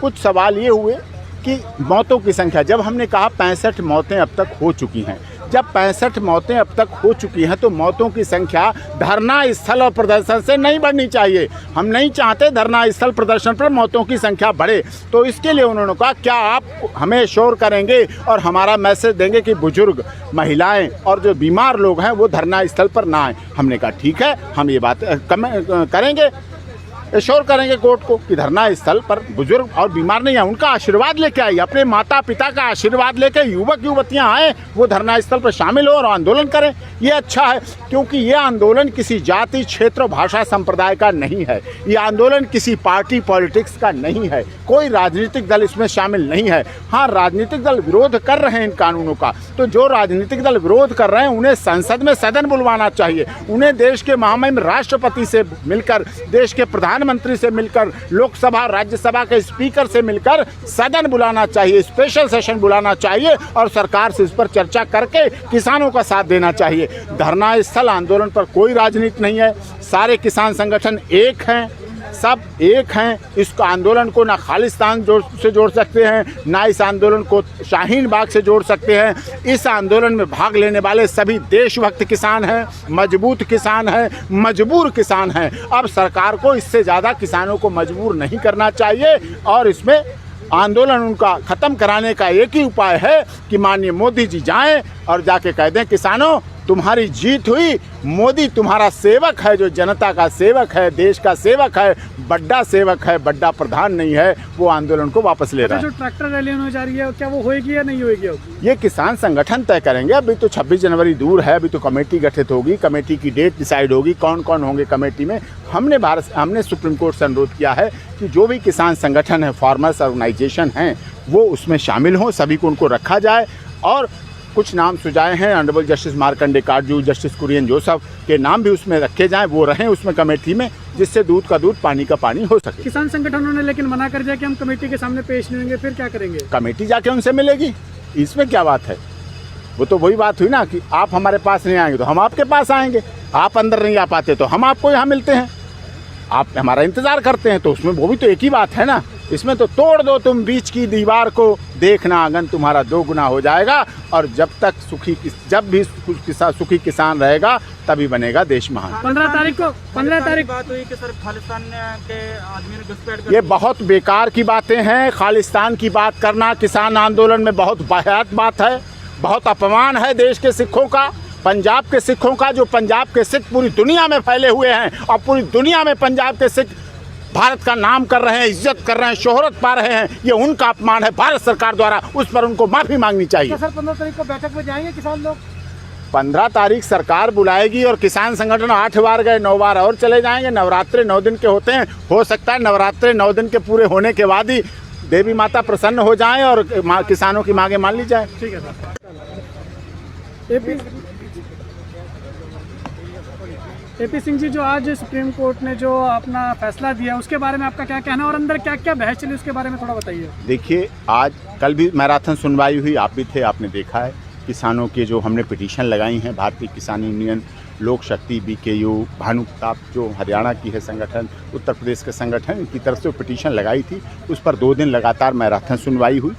कुछ सवाल ये हुए कि मौतों की संख्या, जब हमने कहा 65 मौतें अब तक हो चुकी हैं, जब 65 मौतें अब तक हो चुकी हैं तो मौतों की संख्या धरना स्थल और प्रदर्शन से नहीं बढ़नी चाहिए। हम नहीं चाहते धरना स्थल प्रदर्शन पर मौतों की संख्या बढ़े, तो इसके लिए उन्होंने कहा क्या आप हमें श्योर करेंगे और हमारा मैसेज देंगे कि बुजुर्ग, महिलाएं और जो बीमार लोग हैं वो धरना स्थल पर ना आए। हमने कहा ठीक है, हम ये बात करेंगे। एश्योर करेंगे कोर्ट को कि धरना स्थल पर बुजुर्ग और बीमार नहीं है, उनका आशीर्वाद लेके आइए, अपने माता पिता का आशीर्वाद लेके युवक युवतियां आए, वो धरना स्थल पर शामिल हो और आंदोलन करें। ये अच्छा है, क्योंकि ये आंदोलन किसी जाति, क्षेत्र, भाषा, संप्रदाय का नहीं है। ये आंदोलन किसी पार्टी पॉलिटिक्स का नहीं है, कोई राजनीतिक दल इसमें शामिल नहीं है। हाँ, राजनीतिक दल विरोध कर रहे हैं इन कानूनों का, तो जो राजनीतिक दल विरोध कर रहे हैं उन्हें संसद में सदन बुलवाना चाहिए, उन्हें देश के महामहिम राष्ट्रपति से मिलकर, देश के प्रधानमंत्री से मिलकर, लोकसभा राज्यसभा के स्पीकर से मिलकर सदन बुलाना चाहिए, स्पेशल सेशन बुलाना चाहिए और सरकार से इस पर चर्चा करके किसानों का साथ देना चाहिए। धरना स्थल आंदोलन पर कोई राजनीति नहीं है, सारे किसान संगठन एक हैं, सब एक हैं। इस आंदोलन को ना खालिस्तान से जोड़ सकते हैं, ना इस आंदोलन को शाहीन बाग से जोड़ सकते हैं। इस आंदोलन में भाग लेने वाले सभी देशभक्त किसान हैं, मजबूत किसान हैं, मजबूर किसान हैं। अब सरकार को इससे ज़्यादा किसानों को मजबूर नहीं करना चाहिए और इसमें आंदोलन उनका ख़त्म कराने का एक ही उपाय है कि माननीय मोदी जी जाएं और जाके कह दें, किसानों तुम्हारी जीत हुई, मोदी तुम्हारा सेवक है, जो जनता का सेवक है, देश का सेवक है, बड़ा सेवक है, बड़ा प्रधान नहीं है, वो आंदोलन को वापस ले रहा है। जो ट्रैक्टर रैली होने जा रही है, क्या वो होएगी या नहीं होएगी? ये किसान संगठन तय करेंगे। अभी तो 26 जनवरी दूर है, अभी तो कमेटी गठित होगी, कमेटी की डेट डिसाइड होगी, कौन कौन होंगे कमेटी में। हमने सुप्रीम कोर्ट से अनुरोध किया है कि जो भी किसान संगठन है, फार्मर्स ऑर्गेनाइजेशन हैं, वो उसमें शामिल हों, सभी को उनको रखा जाए। और कुछ नाम सुझाए हैं, honourable justice Markandey Katju, justice Kurian Joseph के नाम भी उसमें रखे जाएं, वो रहें उसमें कमेटी में, जिससे दूध का दूध पानी का पानी हो सके। किसान संगठनों ने लेकिन मना कर दिया कि हम कमेटी के सामने पेश नहीं होंगे, फिर क्या करेंगे? कमेटी जाके उनसे मिलेगी, इसमें क्या बात है? वो तो वही बात हुई ना कि आप हमारे पास नहीं आएंगे तो हम आपके पास आएंगे, आप अंदर नहीं आ पाते तो हम आपको यहाँ मिलते हैं, आप हमारा इंतज़ार करते हैं, तो उसमें वो भी तो एक ही बात है ना। इसमें तो तोड़ दो तुम बीच की दीवार को, देखना आंगन तुम्हारा 2 गुना हो जाएगा। और जब भी सुखी किसान रहेगा तभी बनेगा देश महान। 15 तारीख बात हुई कि सर खालिस्तान के आदमी ने घुसपैठ कर, ये बहुत बेकार की बातें हैं। खालिस्तान की बात करना किसान आंदोलन में बहुत वाहियात बात है, बहुत अपमान है देश के सिखों का, पंजाब के सिखों का। जो पंजाब के सिख पूरी दुनिया में फैले हुए हैं और पूरी दुनिया में पंजाब के सिख भारत का नाम कर रहे हैं, इज्जत कर रहे हैं, शोहरत पा रहे हैं, ये उनका अपमान है भारत सरकार द्वारा, उस पर उनको माफ़ी मांगनी चाहिए। सर 15 तारीख को बैठक में जाएंगे किसान लोग? 15 तारीख सरकार बुलाएगी और किसान संगठन 8 बार गए, 9 बार और चले जाएंगे। नवरात्रे 9 दिन के होते हैं, हो सकता है नवरात्रे 9 दिन के पूरे होने के बाद ही देवी माता प्रसन्न हो जाएं और किसानों की मांगे मान ली जाए। ठीक है सर। एपी सिंह जी, जो आज सुप्रीम कोर्ट ने जो अपना फैसला दिया उसके बारे में आपका क्या कहना है और अंदर क्या क्या बहस चली उसके बारे में थोड़ा बताइए। देखिए, कल भी मैराथन सुनवाई हुई, आप भी थे, आपने देखा है। किसानों के जो हमने पिटीशन लगाई हैं, भारतीय किसान यूनियन, लोक शक्ति, BKU, भानु प्रताप जो हरियाणा की है संगठन, उत्तर प्रदेश के संगठन, इनकी तरफ से पिटीशन लगाई थी। उस पर 2 दिन लगातार मैराथन सुनवाई हुई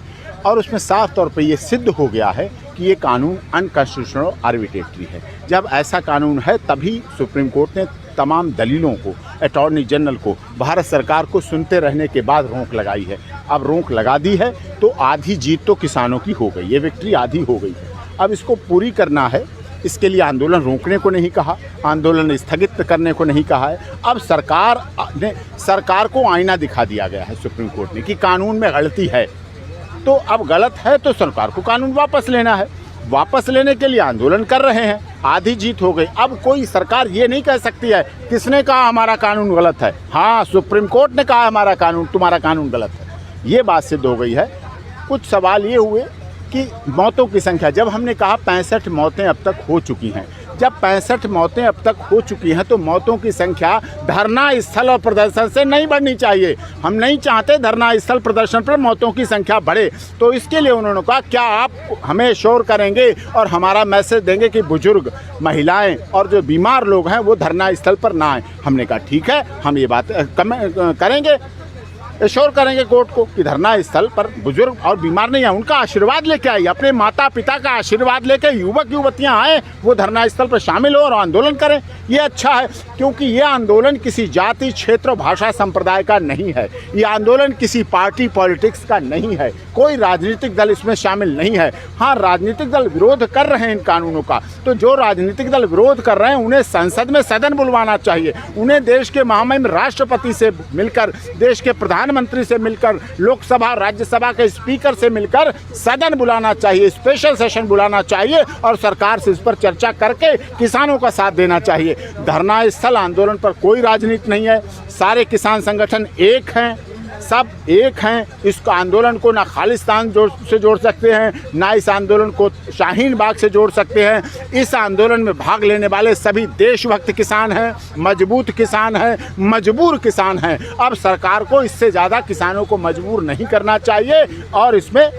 और उसमें साफ तौर पे ये सिद्ध हो गया है कि ये कानून अनकॉन्स्टिट्यूशनल आर्बिट्रेटरी है। जब ऐसा कानून है तभी सुप्रीम कोर्ट ने तमाम दलीलों को, अटॉर्नी जनरल को, भारत सरकार को सुनते रहने के बाद रोक लगाई है। अब रोक लगा दी है तो आधी जीत तो किसानों की हो गई, ये विक्ट्री आधी हो गई है। अब इसको पूरी करना है, इसके लिए आंदोलन रोकने को नहीं कहा, आंदोलन स्थगित करने को नहीं कहा है। अब सरकार को आईना दिखा दिया गया है सुप्रीम कोर्ट ने कि कानून में गलती है, तो अब गलत है तो सरकार को कानून वापस लेना है। वापस लेने के लिए आंदोलन कर रहे हैं, आधी जीत हो गई। अब कोई सरकार ये नहीं कह सकती है किसने कहा हमारा कानून गलत है, हाँ सुप्रीम कोर्ट ने कहा हमारा कानून, तुम्हारा कानून गलत है, ये बात सिद्ध हो गई है। कुछ सवाल ये हुए कि मौतों की संख्या, जब हमने कहा 65 मौतें अब तक हो चुकी हैं, जब 65 मौतें अब तक हो चुकी हैं तो मौतों की संख्या धरना स्थल और प्रदर्शन से नहीं बढ़नी चाहिए। हम नहीं चाहते धरना स्थल प्रदर्शन पर मौतों की संख्या बढ़े, तो इसके लिए उन्होंने कहा क्या आप हमें श्योर करेंगे और हमारा मैसेज देंगे कि बुजुर्ग, महिलाएं और जो बीमार लोग हैं वो धरना स्थल पर ना आए। हमने कहा ठीक है, हम ये बात करेंगे। एश्योर करेंगे कोर्ट को कि धरना स्थल पर बुजुर्ग और बीमार नहीं है, उनका आशीर्वाद लेके आइए, अपने माता पिता का आशीर्वाद लेके युवक युवतियां आए, वो धरना स्थल पर शामिल हो और आंदोलन करें। ये अच्छा है, क्योंकि ये आंदोलन किसी जाति, क्षेत्र, भाषा, संप्रदाय का नहीं है। ये आंदोलन किसी पार्टी पॉलिटिक्स का नहीं है, कोई राजनीतिक दल इसमें शामिल नहीं है। हाँ, राजनीतिक दल विरोध कर रहे हैं इन कानूनों का, तो जो राजनीतिक दल विरोध कर रहे हैं उन्हें संसद में सदन बुलवाना चाहिए, उन्हें देश के महामहिम राष्ट्रपति से मिलकर, देश के प्रधानमंत्री से मिलकर, लोकसभा राज्यसभा के स्पीकर से मिलकर सदन बुलाना चाहिए, स्पेशल सेशन बुलाना चाहिए और सरकार से इस पर चर्चा करके किसानों का साथ देना चाहिए। धरना स्थल आंदोलन पर कोई राजनीति नहीं है, सारे किसान संगठन एक हैं, सब एक हैं। इस आंदोलन को ना खालिस्तान से जोड़ सकते हैं, ना इस आंदोलन को शाहीन बाग से जोड़ सकते हैं। इस आंदोलन में भाग लेने वाले सभी देशभक्त किसान हैं, मजबूत किसान हैं, मजबूर किसान हैं। अब सरकार को इससे ज़्यादा किसानों को मजबूर नहीं करना चाहिए और इसमें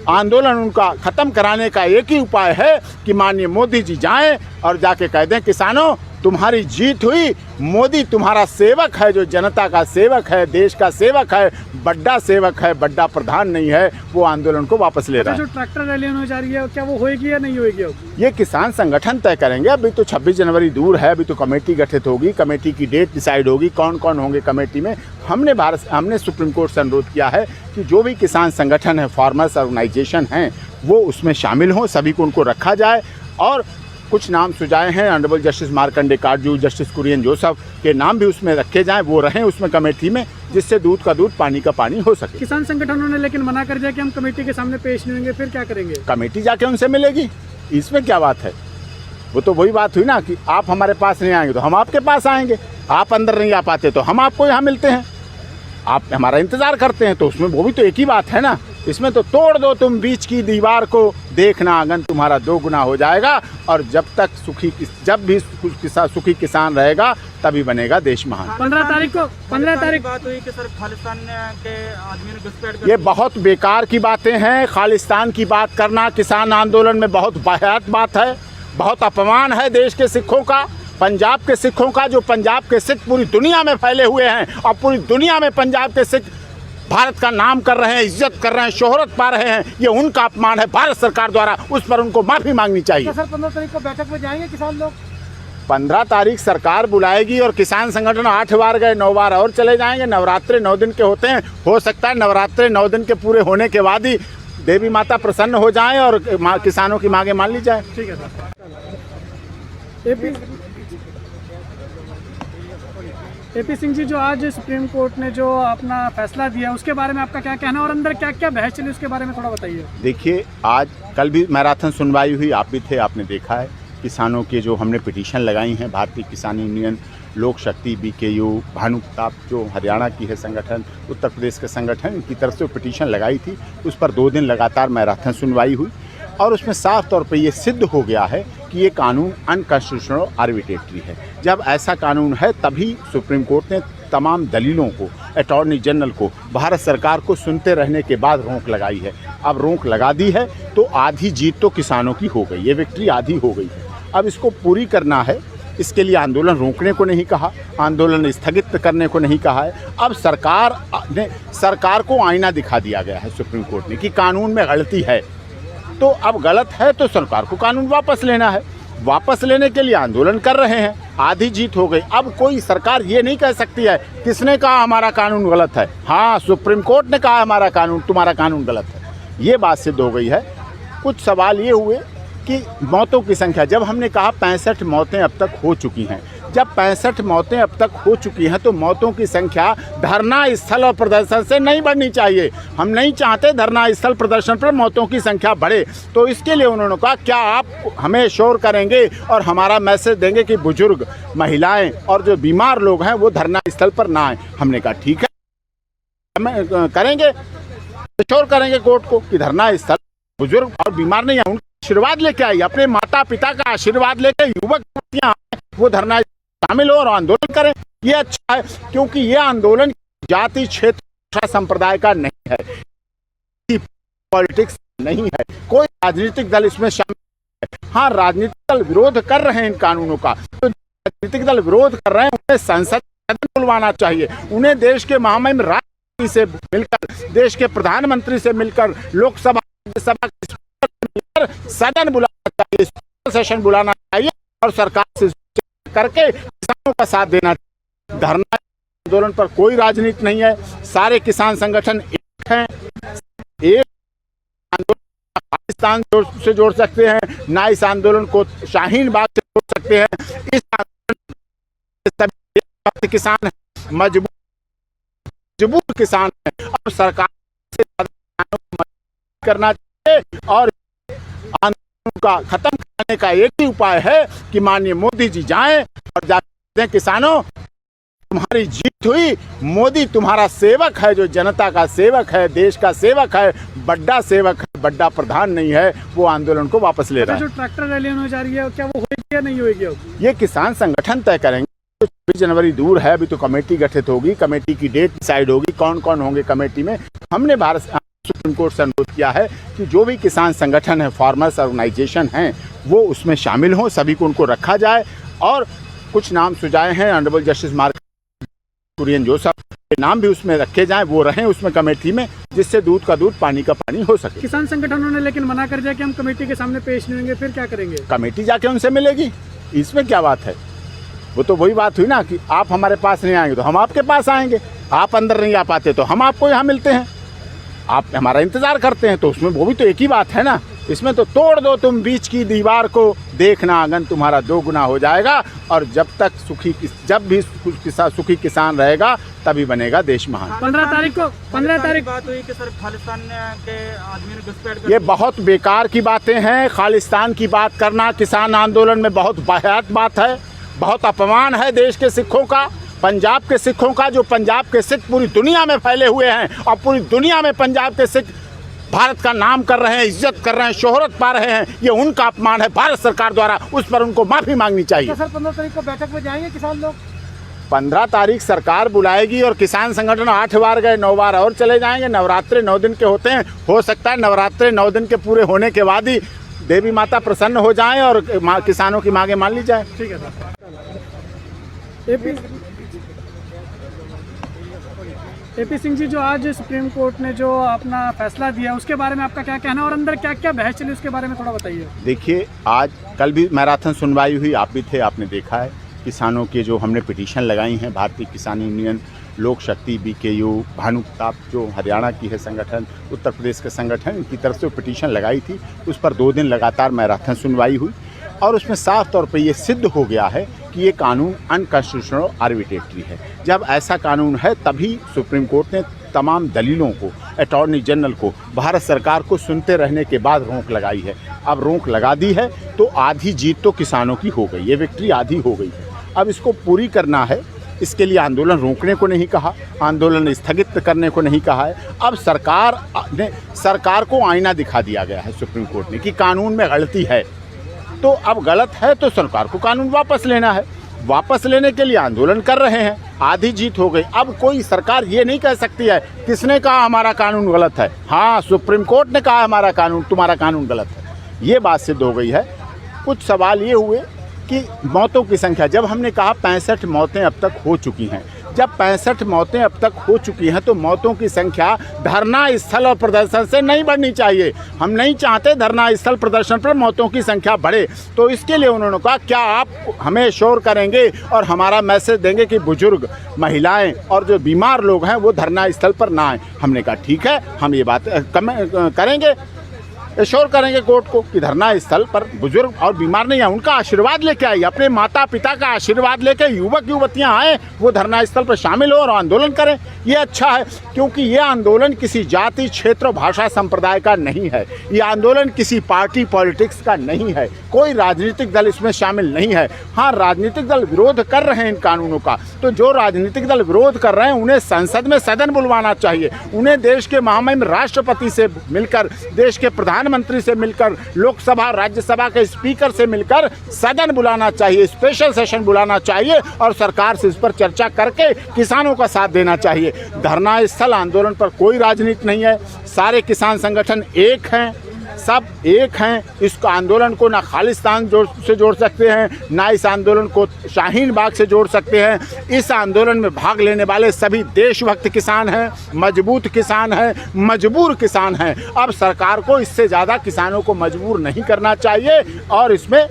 आंदोलन उनका ख़त्म कराने का एक ही उपाय है कि माननीय मोदी जी जाएं और जाके कह दें, किसानों तुम्हारी जीत हुई, मोदी तुम्हारा सेवक है, जो जनता का सेवक है, देश का सेवक है, बड़ा सेवक है, बड़ा प्रधान नहीं है, वो आंदोलन को वापस ले रहा है। जो ट्रैक्टर रैली होने जा रही है, क्या वो होएगी या नहीं होएगी? ये किसान संगठन तय करेंगे। अभी तो 26 जनवरी दूर है, अभी तो कमेटी गठित होगी, कमेटी की डेट डिसाइड होगी, कौन कौन होंगे कमेटी में। हमने सुप्रीम कोर्ट से अनुरोध किया है कि जो भी किसान संगठन है, फार्मर्स ऑर्गेनाइजेशन हैं, वो उसमें शामिल हों, सभी को उनको रखा जाए। और कुछ नाम सुझाए हैं honourable justice Markandey Katju, justice Kurian Joseph के नाम भी उसमें रखे जाएं, वो रहें उसमें कमेटी में, जिससे दूध का दूध पानी का पानी हो सके। किसान संगठनों ने लेकिन मना कर दिया कि हम कमेटी के सामने पेश नहीं होंगे, फिर क्या करेंगे? कमेटी जाके उनसे मिलेगी, इसमें क्या बात है? वो तो वही बात हुई ना कि आप हमारे पास नहीं आएंगे तो हम आपके पास आएंगे, आप अंदर नहीं आ पाते तो हम आपको यहाँ मिलते हैं, आप हमारा इंतज़ार करते हैं, तो उसमें वो भी तो एक ही बात है ना। इसमें तो तोड़ दो तुम बीच की दीवार को, देखना आंगन तुम्हारा दोगुना हो जाएगा। और जब भी सुखी किसान रहेगा तभी बनेगा देश महान। 15 तारीख बात हुई कि सर खालिस्तान के आदमी ने घुसपैठ कर, ये बहुत बेकार की बातें हैं। खालिस्तान की बात करना किसान आंदोलन में बहुत वाहियात बात है, बहुत अपमान है देश के सिखों का, पंजाब के सिखों का। जो पंजाब के सिख पूरी दुनिया में फैले हुए हैं और पूरी दुनिया में पंजाब के सिख भारत का नाम कर रहे हैं, इज्जत कर रहे हैं, शोहरत पा रहे हैं, ये उनका अपमान है भारत सरकार द्वारा, उस पर उनको माफ़ी मांगनी चाहिए। सर 15 तारीख को बैठक में जाएंगे किसान लोग? 15 तारीख सरकार बुलाएगी और किसान संगठन 8 बार गए, 9 बार और चले जाएंगे। नवरात्रे 9 दिन के होते हैं, हो सकता है नवरात्रे 9 दिन के पूरे होने के बाद ही देवी माता प्रसन्न हो जाएं और किसानों की मांगे मान ली जाए। ठीक है सर। एपी सिंह जी, जो आज सुप्रीम कोर्ट ने जो अपना फैसला दिया, उसके बारे में आपका क्या कहना है और अंदर क्या क्या बहस चली, उसके बारे में थोड़ा बताइए। देखिए, कल भी मैराथन सुनवाई हुई, आप भी थे, आपने देखा है। किसानों के जो हमने पिटीशन लगाई हैं, भारतीय किसान यूनियन, लोक शक्ति, BKU, भानुप्रताप जो हरियाणा की है संगठन, उत्तर प्रदेश के संगठन, इनकी तरफ से पिटीशन लगाई थी। उस पर 2 दिन लगातार मैराथन सुनवाई हुई और उसमें साफ तौर पे ये सिद्ध हो गया है कि ये कानून अनकॉन्स्टिट्यूशनल आर्बिट्रेटरी है। जब ऐसा कानून है तभी सुप्रीम कोर्ट ने तमाम दलीलों को, अटॉर्नी जनरल को, भारत सरकार को सुनते रहने के बाद रोक लगाई है। अब रोक लगा दी है तो आधी जीत तो किसानों की हो गई, ये विक्ट्री आधी हो गई है। अब इसको पूरी करना है, इसके लिए आंदोलन रोकने को नहीं कहा, आंदोलन स्थगित करने को नहीं कहा है। अब सरकार को आईना दिखा दिया गया है सुप्रीम कोर्ट ने कि कानून में गलती है, तो अब गलत है तो सरकार को कानून वापस लेना है। वापस लेने के लिए आंदोलन कर रहे हैं, आधी जीत हो गई। अब कोई सरकार ये नहीं कह सकती है किसने कहा हमारा कानून गलत है, हाँ सुप्रीम कोर्ट ने कहा हमारा कानून, तुम्हारा कानून गलत है, ये बात सिद्ध हो गई है। कुछ सवाल ये हुए कि मौतों की संख्या, जब हमने कहा 65 मौतें अब तक हो चुकी हैं, जब 65 मौतें अब तक हो चुकी हैं तो मौतों की संख्या धरना स्थल और प्रदर्शन से नहीं बढ़नी चाहिए। हम नहीं चाहते धरना स्थल प्रदर्शन पर मौतों की संख्या बढ़े। तो इसके लिए उन्होंने कहा क्या आप हमें श्योर करेंगे और हमारा मैसेज देंगे कि बुजुर्ग, महिलाएं और जो बीमार लोग हैं वो धरना स्थल पर ना आए। हमने कहा ठीक है, हम करेंगे, श्योर करेंगे कोर्ट को कि धरना स्थल बुजुर्ग और बीमार नहीं है, उनका आशीर्वाद लेके आइए, अपने माता पिता का आशीर्वाद लेके युवक युवतियां वो धरना शामिल हो और आंदोलन करें। ये अच्छा है, क्योंकि ये आंदोलन जाति, क्षेत्र, भाषा, संप्रदाय का नहीं है, पॉलिटिक्स नहीं है, कोई राजनीतिक दल इसमें शामिल है। हाँ, राजनीतिक दल विरोध कर रहे हैं इन कानूनों का, तो राजनीतिक दल विरोध कर रहे हैं उन्हें संसद बुलवाना चाहिए, उन्हें देश के महामहिम से मिलकर, देश के प्रधानमंत्री से मिलकर, लोकसभा राज्यसभा के स्पीकर से मिलकर सदन बुलाना चाहिए, स्पेशल सेशन बुलाना चाहिए और सरकार से करके किसानों का साथ देना चाहिए। धरना आंदोलन पर कोई राजनीति नहीं है, सारे किसान संगठन एक हैं। एक आंदोलन पाकिस्तान से जोड़ सकते हैं, ना इस आंदोलन को शाहीन बाग से जोड़ सकते हैं। इस आंदोलन सभी किसान मजबूर किसान हैं और सरकार से करना चाहिए और आंदोलन का खत्म करने का एक ही उपाय है कि माननीय मोदी जी जाएं और जाते हैं किसानों, तुम्हारी जीत हुई, मोदी तुम्हारा सेवक है, जो जनता का सेवक है, देश का सेवक है, बड़ा सेवक है, बड़ा प्रधान नहीं है, वो आंदोलन को वापस ले रहा है। जो ट्रैक्टर रैली होने जा रही है क्या वो होगी या नहीं होगी? ये किसान संगठन तय करेंगे। 26 जनवरी दूर है, अभी तो कमेटी गठित होगी, कमेटी की डेट डिसाइड होगी, कौन कौन होंगे कमेटी में। हमने भारत सुप्रीम कोर्ट से अनुरोध किया है कि जो भी किसान संगठन है, फार्मर्स ऑर्गेनाइजेशन हैं, वो उसमें शामिल हों, सभी को उनको रखा जाए। और कुछ नाम सुझाए हैं honourable justice Mark Kurian Joseph के नाम भी उसमें रखे जाएं, वो रहें उसमें कमेटी में, जिससे दूध का दूध पानी का पानी हो सके। किसान संगठनों ने लेकिन मना कर दिया कि हम कमेटी के सामने पेश नहीं होंगे, फिर क्या करेंगे? कमेटी जाके उनसे मिलेगी, इसमें क्या बात है? वो तो वही बात हुई ना कि आप हमारे पास नहीं आएंगे तो हम आपके पास आएंगे, आप अंदर नहीं आ पाते तो हम आपको यहाँ मिलते हैं, आप हमारा इंतजार करते हैं, तो उसमें वो भी तो एक ही बात है ना। इसमें तो तोड़ दो तुम बीच की दीवार को, देखना आंगन तुम्हारा 2 गुना हो जाएगा। और जब तक जब भी सुखी किसान रहेगा तभी बनेगा देश महान। 15 तारीख बात हुई कि सर खालिस्तान के आदमी ने घुसपैठ, ये बहुत बेकार की बातें हैं। खालिस्तान की बात करना किसान आंदोलन में बहुत वाहियात बात है, बहुत अपमान है देश के सिखों का, पंजाब के सिखों का। जो पंजाब के सिख पूरी दुनिया में फैले हुए हैं और पूरी दुनिया में पंजाब के सिख भारत का नाम कर रहे हैं, इज्जत कर रहे हैं, शोहरत पा रहे हैं, ये उनका अपमान है भारत सरकार द्वारा, उस पर उनको माफी मांगनी चाहिए। सर 15 तारीख को बैठक में जाएंगे किसान लोग? 15 तारीख सरकार बुलाएगी और किसान संगठन 8 बार गए, 9 बार और चले जाएंगे। नवरात्रे 9 दिन के होते हैं, हो सकता है नवरात्रे 9 दिन के पूरे होने के बाद ही देवी माता प्रसन्न हो जाएं और किसानों की मांगे मान ली जाए। ठीक है सर। एपी सिंह जी, जो आज सुप्रीम कोर्ट ने जो अपना फैसला दिया उसके बारे में आपका क्या कहना और अंदर क्या क्या बहस चली उसके बारे में थोड़ा बताइए। देखिए, कल भी मैराथन सुनवाई हुई, आप भी थे, आपने देखा है किसानों के जो हमने पिटीशन लगाई हैं, भारतीय किसान यूनियन, लोक शक्ति, BKU, भानुप्रताप जो हरियाणा की है संगठन, उत्तर प्रदेश के संगठन, इनकी तरफ से पिटीशन लगाई थी। उस पर 2 दिन लगातार मैराथन सुनवाई हुई और उसमें साफ तौर पे ये सिद्ध हो गया है कि ये कानून अनकॉन्स्टिट्यूशनल और आर्बिट्रेटरी है। जब ऐसा कानून है तभी सुप्रीम कोर्ट ने तमाम दलीलों को, अटॉर्नी जनरल को, भारत सरकार को सुनते रहने के बाद रोक लगाई है। अब रोक लगा दी है तो आधी जीत तो किसानों की हो गई, ये विक्ट्री आधी हो गई है। अब इसको पूरी करना है, इसके लिए आंदोलन रोकने को नहीं कहा, आंदोलन स्थगित करने को नहीं कहा है। अब सरकार को आईना दिखा दिया गया है सुप्रीम कोर्ट ने कि कानून में गलती है, तो अब गलत है तो सरकार को कानून वापस लेना है। वापस लेने के लिए आंदोलन कर रहे हैं, आधी जीत हो गई। अब कोई सरकार ये नहीं कह सकती है किसने कहा हमारा कानून गलत है, हाँ सुप्रीम कोर्ट ने कहा हमारा कानून, तुम्हारा कानून गलत है, ये बात सिद्ध हो गई है। कुछ सवाल ये हुए कि मौतों की संख्या, जब हमने कहा 65 मौतें अब तक हो चुकी हैं, जब 65 मौतें अब तक हो चुकी हैं तो मौतों की संख्या धरना स्थल और प्रदर्शन से नहीं बढ़नी चाहिए। हम नहीं चाहते धरना स्थल प्रदर्शन पर मौतों की संख्या बढ़े। तो इसके लिए उन्होंने कहा क्या आप हमें एश्योर करेंगे और हमारा मैसेज देंगे कि बुजुर्ग, महिलाएं और जो बीमार लोग हैं वो धरना स्थल पर ना आए। हमने कहा ठीक है, हम ये बात करेंगे, एश्योर करेंगे कोर्ट को कि धरना स्थल पर बुजुर्ग और बीमार नहीं है, उनका आशीर्वाद लेके आइए, अपने माता पिता का आशीर्वाद लेके युवक युवतियां आए, वो धरना स्थल पर शामिल हो और आंदोलन करें। ये अच्छा है क्योंकि ये आंदोलन किसी जाति, क्षेत्र, भाषा, संप्रदाय का नहीं है। ये आंदोलन किसी पार्टी पॉलिटिक्स का नहीं है, कोई राजनीतिक दल इसमें शामिल नहीं है। हाँ, राजनीतिक दल विरोध कर रहे हैं इन कानूनों का, तो जो राजनीतिक दल विरोध कर रहे हैं उन्हें संसद में सदन बुलवाना चाहिए। उन्हें देश के महामहिम राष्ट्रपति से मिलकर, देश के प्रधानमंत्री से मिलकर, लोकसभा राज्यसभा के स्पीकर से मिलकर सदन बुलाना चाहिए, स्पेशल सेशन बुलाना चाहिए और सरकार से इस पर चर्चा करके किसानों का साथ देना चाहिए। धरना स्थल आंदोलन पर कोई राजनीति नहीं है, सारे किसान संगठन एक हैं, सब एक हैं। इस आंदोलन को ना खालिस्तान से जोड़ सकते हैं, ना इस आंदोलन को शाहीन बाग से जोड़ सकते हैं। इस आंदोलन में भाग लेने वाले सभी देशभक्त किसान हैं, मजबूत किसान हैं, मजबूर किसान हैं। अब सरकार को इससे ज़्यादा किसानों को मजबूर नहीं करना चाहिए और इसमें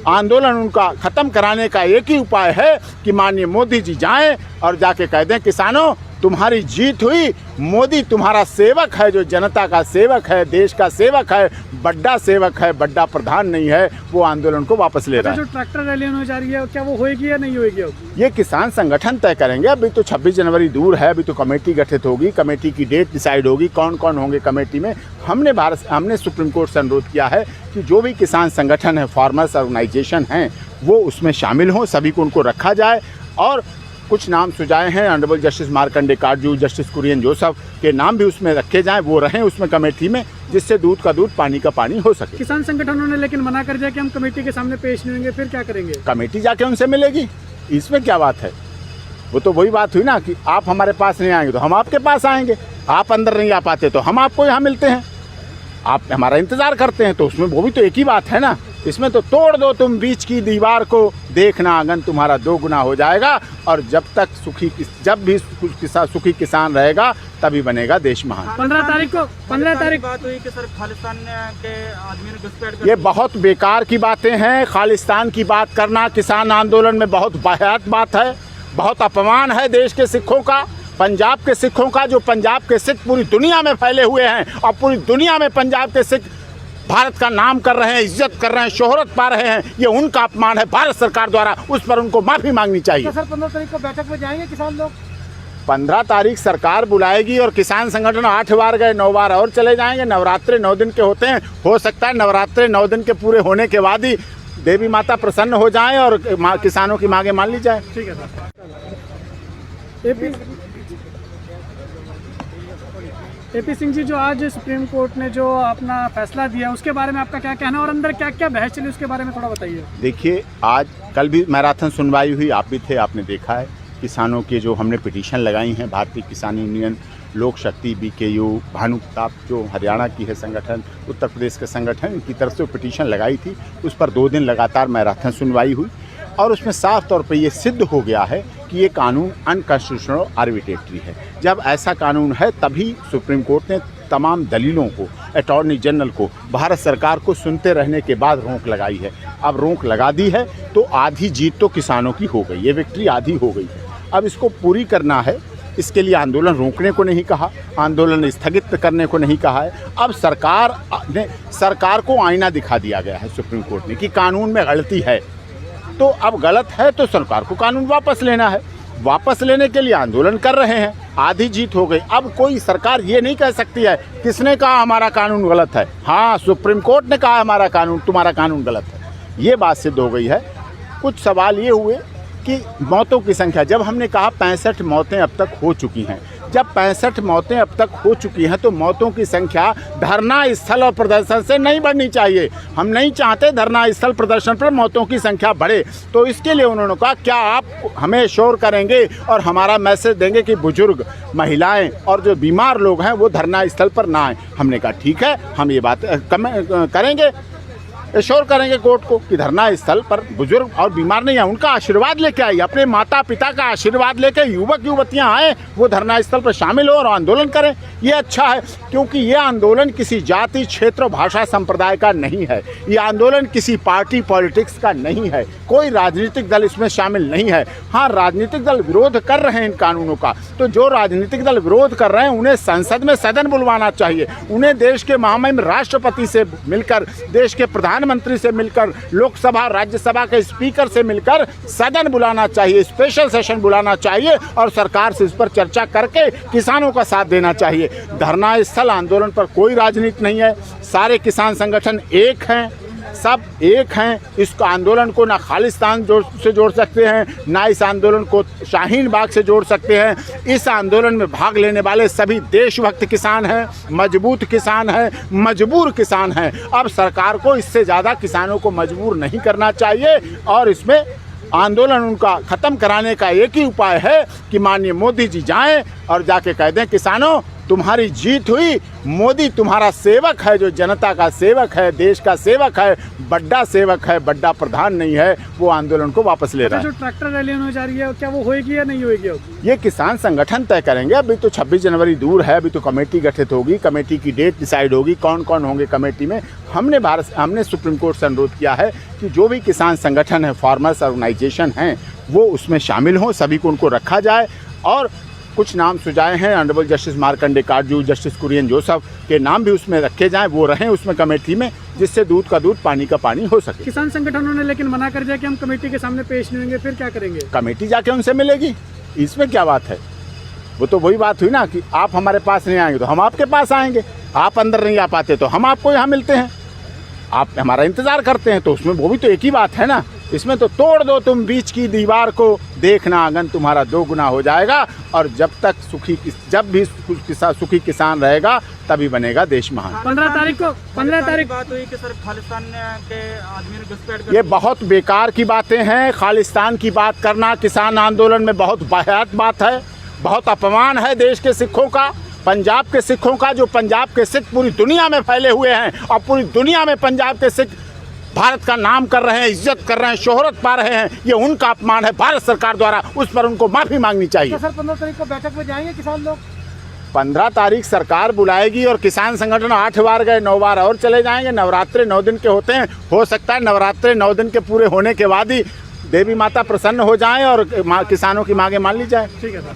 आंदोलन उनका ख़त्म कराने का एक ही उपाय है कि माननीय मोदी जी जाएं और जाके कह दें किसानों तुम्हारी जीत हुई, मोदी तुम्हारा सेवक है, जो जनता का सेवक है, देश का सेवक है, बड़ा सेवक है, बड़ा प्रधान नहीं है, वो आंदोलन को वापस ले रहा है। जो ट्रैक्टर रैली होने जा रही है क्या वो होएगी या नहीं होएगी? ये किसान संगठन तय करेंगे। अभी तो 26 जनवरी दूर है, अभी तो कमेटी गठित होगी, कमेटी की डेट डिसाइड होगी, कौन कौन होंगे कमेटी में। हमने सुप्रीम कोर्ट से अनुरोध किया है कि जो भी किसान संगठन है, फार्मर्स ऑर्गेनाइजेशन हैं, वो उसमें शामिल हों, सभी को उनको रखा जाए। और कुछ नाम सुझाए हैं honourable justice Markandey Katju, justice Kurian Joseph के नाम भी उसमें रखे जाएं, वो रहें उसमें कमेटी में, जिससे दूध का दूध पानी का पानी हो सके। किसान संगठनों ने लेकिन मना कर दिया कि हम कमेटी के सामने पेश नहीं होंगे, फिर क्या करेंगे? कमेटी जाके उनसे मिलेगी, इसमें क्या बात है? वो तो वही बात हुई ना कि आप हमारे पास नहीं आएंगे तो हम आपके पास आएंगे, आप अंदर नहीं आ पाते तो हम आपको यहाँ मिलते हैं, आप हमारा इंतज़ार करते हैं, तो उसमें वो भी तो एक ही बात है ना। इसमें तो तोड़ दो तुम बीच की दीवार को, देखना आंगन तुम्हारा 2 गुना हो जाएगा। और जब भी सुखी किसान रहेगा तभी बनेगा देश महान। 15 तारीख बात हुई कि सर खालिस्तान के आदमी ने घुसपैठ। ये बहुत बेकार की बातें हैं। खालिस्तान की बात करना किसान आंदोलन में बहुत वाहियात बात है, बहुत अपमान है देश के सिखों का, पंजाब के सिखों का। जो पंजाब के सिख पूरी दुनिया में फैले हुए हैं और पूरी दुनिया में पंजाब के सिख भारत का नाम कर रहे हैं, इज्जत कर रहे हैं, शोहरत पा रहे हैं, ये उनका अपमान है भारत सरकार द्वारा, उस पर उनको माफ़ी मांगनी चाहिए। तो सर 15 तारीख को बैठक में जाएंगे किसान लोग? 15 तारीख सरकार बुलाएगी और किसान संगठन 8 बार गए, 9 बार और चले जाएंगे। नवरात्रे 9 दिन के होते हैं, हो सकता है नवरात्रे 9 दिन के पूरे होने के बाद ही देवी माता प्रसन्न हो जाएं और किसानों की मांगे मान ली जाए। ठीक है सर। एपी सिंह जी, जो आज सुप्रीम कोर्ट ने जो अपना फैसला दिया उसके बारे में आपका क्या कहना है और अंदर क्या क्या बहस चली उसके बारे में थोड़ा बताइए। देखिए, कल भी मैराथन सुनवाई हुई, आप भी थे, आपने देखा है किसानों के जो हमने पिटीशन लगाई हैं, भारतीय किसान यूनियन, लोक शक्ति, BKU, भानु प्रताप जो हरियाणा की है संगठन, उत्तर प्रदेश के संगठन, इनकी तरफ से पिटीशन लगाई थी। उस पर 2 दिन लगातार मैराथन सुनवाई हुई और उसमें साफ तौर पर यह सिद्ध हो गया है कि ये कानून अनकॉन्स्टिट्यूशनल आर्बिट्रेटरी है। जब ऐसा कानून है तभी सुप्रीम कोर्ट ने तमाम दलीलों को, अटॉर्नी जनरल को, भारत सरकार को सुनते रहने के बाद रोक लगाई है। अब रोक लगा दी है तो आधी जीत तो किसानों की हो गई, ये विक्ट्री आधी हो गई है। अब इसको पूरी करना है, इसके लिए आंदोलन रोकने को नहीं कहा, आंदोलन स्थगित करने को नहीं कहा है। अब सरकार को आईना दिखा दिया गया है सुप्रीम कोर्ट ने कि कानून में गलती है, तो अब गलत है तो सरकार को कानून वापस लेना है। वापस लेने के लिए आंदोलन कर रहे हैं, आधी जीत हो गई। अब कोई सरकार ये नहीं कह सकती है किसने कहा हमारा कानून गलत है, हाँ सुप्रीम कोर्ट ने कहा हमारा कानून, तुम्हारा कानून गलत है। ये बात सिद्ध हो गई है। कुछ सवाल ये हुए कि मौतों की संख्या, जब हमने कहा 65 मौतें अब तक हो चुकी हैं, जब 65 मौतें अब तक हो चुकी हैं तो मौतों की संख्या धरना स्थल और प्रदर्शन से नहीं बढ़नी चाहिए। हम नहीं चाहते धरना स्थल प्रदर्शन पर मौतों की संख्या बढ़े। तो इसके लिए उन्होंने कहा क्या आप हमें श्योर करेंगे और हमारा मैसेज देंगे कि बुजुर्ग, महिलाएं और जो बीमार लोग हैं वो धरना स्थल पर ना आए। हमने कहा ठीक है, हम ये बात करेंगे, एश्योर करेंगे कोर्ट को कि धरना स्थल पर बुजुर्ग और बीमार नहीं है, उनका आशीर्वाद लेके आइए, अपने माता पिता का आशीर्वाद लेके युवक युवतियां आए, वो धरना स्थल पर शामिल हो और आंदोलन करें। ये अच्छा है क्योंकि ये आंदोलन किसी जाति, क्षेत्र, भाषा, संप्रदाय का नहीं है। ये आंदोलन किसी पार्टी पॉलिटिक्स का नहीं है, कोई राजनीतिक दल इसमें शामिल नहीं है। हाँ, राजनीतिक दल विरोध कर रहे हैं इन कानूनों का, तो जो राजनीतिक दल विरोध कर रहे हैं उन्हें संसद में सदन बुलवाना चाहिए, उन्हें देश के महामहिम राष्ट्रपति से मिलकर, देश के प्रधानमंत्री से मिलकर, लोकसभा राज्यसभा के स्पीकर से मिलकर सदन बुलाना चाहिए, स्पेशल सेशन बुलाना चाहिए और सरकार से इस पर चर्चा करके किसानों का साथ देना चाहिए। धरना स्थल आंदोलन पर कोई राजनीति नहीं है, सारे किसान संगठन एक हैं, सब एक हैं। इस आंदोलन को ना खालिस्तान से जोड़ सकते हैं, ना इस आंदोलन को शाहीन बाग से जोड़ सकते हैं। इस आंदोलन में भाग लेने वाले सभी देशभक्त किसान हैं, मजबूत किसान हैं, मजबूर किसान हैं। अब सरकार को इससे ज़्यादा किसानों को मजबूर नहीं करना चाहिए और इसमें आंदोलन उनका ख़त्म कराने का एक ही उपाय है कि माननीय मोदी जी जाएं और जाके कह दें किसानों तुम्हारी जीत हुई, मोदी तुम्हारा सेवक है, जो जनता का सेवक है, देश का सेवक है, बड़ा सेवक है, बड़ा प्रधान नहीं है, वो आंदोलन को वापस ले रहा है। जो ट्रैक्टर रैली होने जा रही है क्या वो होएगी या नहीं होएगी? ये किसान संगठन तय करेंगे। अभी तो 26 जनवरी दूर है, अभी तो कमेटी गठित होगी, कमेटी की डेट डिसाइड होगी, कौन कौन होंगे कमेटी में। हमने सुप्रीम कोर्ट से अनुरोध किया है कि जो भी किसान संगठन है, फार्मर्स ऑर्गेनाइजेशन हैं, वो उसमें शामिल हों, सभी को उनको रखा जाए। और कुछ नाम सुझाए हैं, honourable justice Markandey Katju, justice Kurian Joseph के नाम भी उसमें रखे जाएं, वो रहें उसमें कमेटी में, जिससे दूध का दूध पानी का पानी हो सके। किसान संगठनों ने लेकिन मना कर दिया कि हम कमेटी के सामने पेश नहीं होंगे, फिर क्या करेंगे? कमेटी जाके उनसे मिलेगी, इसमें क्या बात है? वो तो वही बात हुई ना कि आप हमारे पास नहीं आएंगे तो हम आपके पास आएंगे, आप अंदर नहीं आ पाते तो हम आपको यहाँ मिलते हैं, आप हमारा इंतज़ार करते हैं, तो उसमें वो भी तो एक ही बात है ना। इसमें तो तोड़ दो तुम बीच की दीवार को, देखना आंगन तुम्हारा 2 गुना हो जाएगा। और जब भी सुखी किसान रहेगा तभी बनेगा देश महान। 15 तारीख बात हुई कि सर खालिस्तान के आदमी ने घुसपैठ कर, ये बहुत बेकार की बातें हैं। खालिस्तान की बात करना किसान आंदोलन में बहुत वाहियात बात है, बहुत अपमान है देश के सिखों का, पंजाब के सिखों का। जो पंजाब के सिख पूरी दुनिया में फैले हुए हैं और पूरी दुनिया में पंजाब के सिख भारत का नाम कर रहे हैं, इज्जत कर रहे हैं, शोहरत पा रहे हैं, ये उनका अपमान है भारत सरकार द्वारा, उस पर उनको माफ़ी मांगनी चाहिए। तो सर 15 तारीख को बैठक में जाएंगे किसान लोग? 15 तारीख सरकार बुलाएगी और किसान संगठन 8 बार गए, 9 बार और चले जाएंगे। नवरात्रे 9 दिन के होते हैं, हो सकता है नवरात्रे 9 दिन के पूरे होने के बाद ही देवी माता प्रसन्न हो जाएं और किसानों की मांगे मान ली जाए। ठीक है सर।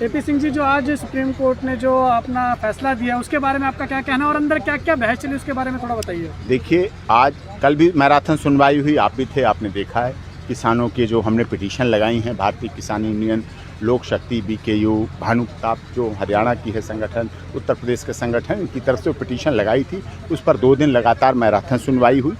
एपी सिंह जी, जो आज सुप्रीम कोर्ट ने जो अपना फैसला दिया उसके बारे में आपका क्या कहना है और अंदर क्या क्या बहस चली उसके बारे में थोड़ा बताइए। देखिए, कल भी मैराथन सुनवाई हुई, आप भी थे, आपने देखा है। किसानों के जो हमने पिटीशन लगाई हैं, भारतीय किसान यूनियन, लोक शक्ति, BKU, भानु प्रताप जो हरियाणा की है संगठन, उत्तर प्रदेश के संगठन, इनकी तरफ से पिटीशन लगाई थी। उस पर 2 दिन लगातार मैराथन सुनवाई हुई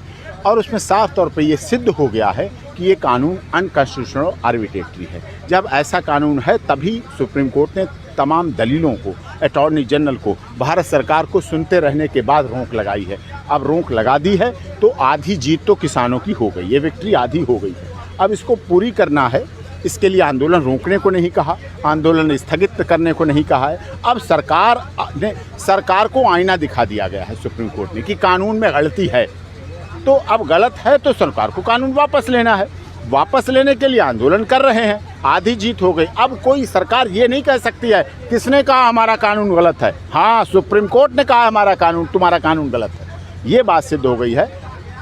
और उसमें साफ तौर पे ये सिद्ध हो गया है कि ये कानून अनकॉन्स्टिट्यूशनल आर्बिट्रेटरी है। जब ऐसा कानून है तभी सुप्रीम कोर्ट ने तमाम दलीलों को, अटॉर्नी जनरल को, भारत सरकार को सुनते रहने के बाद रोक लगाई है। अब रोक लगा दी है तो आधी जीत तो किसानों की हो गई, ये विक्ट्री आधी हो गई है। अब इसको पूरी करना है, इसके लिए आंदोलन रोकने को नहीं कहा, आंदोलन स्थगित करने को नहीं कहा है। अब सरकार को आईना दिखा दिया गया है सुप्रीम कोर्ट ने कि कानून में गलती है, तो अब गलत है तो सरकार को कानून वापस लेना है। वापस लेने के लिए आंदोलन कर रहे हैं, आधी जीत हो गई। अब कोई सरकार ये नहीं कह सकती है किसने कहा हमारा कानून गलत है, हाँ सुप्रीम कोर्ट ने कहा हमारा कानून, तुम्हारा कानून गलत है। ये बात सिद्ध हो गई है।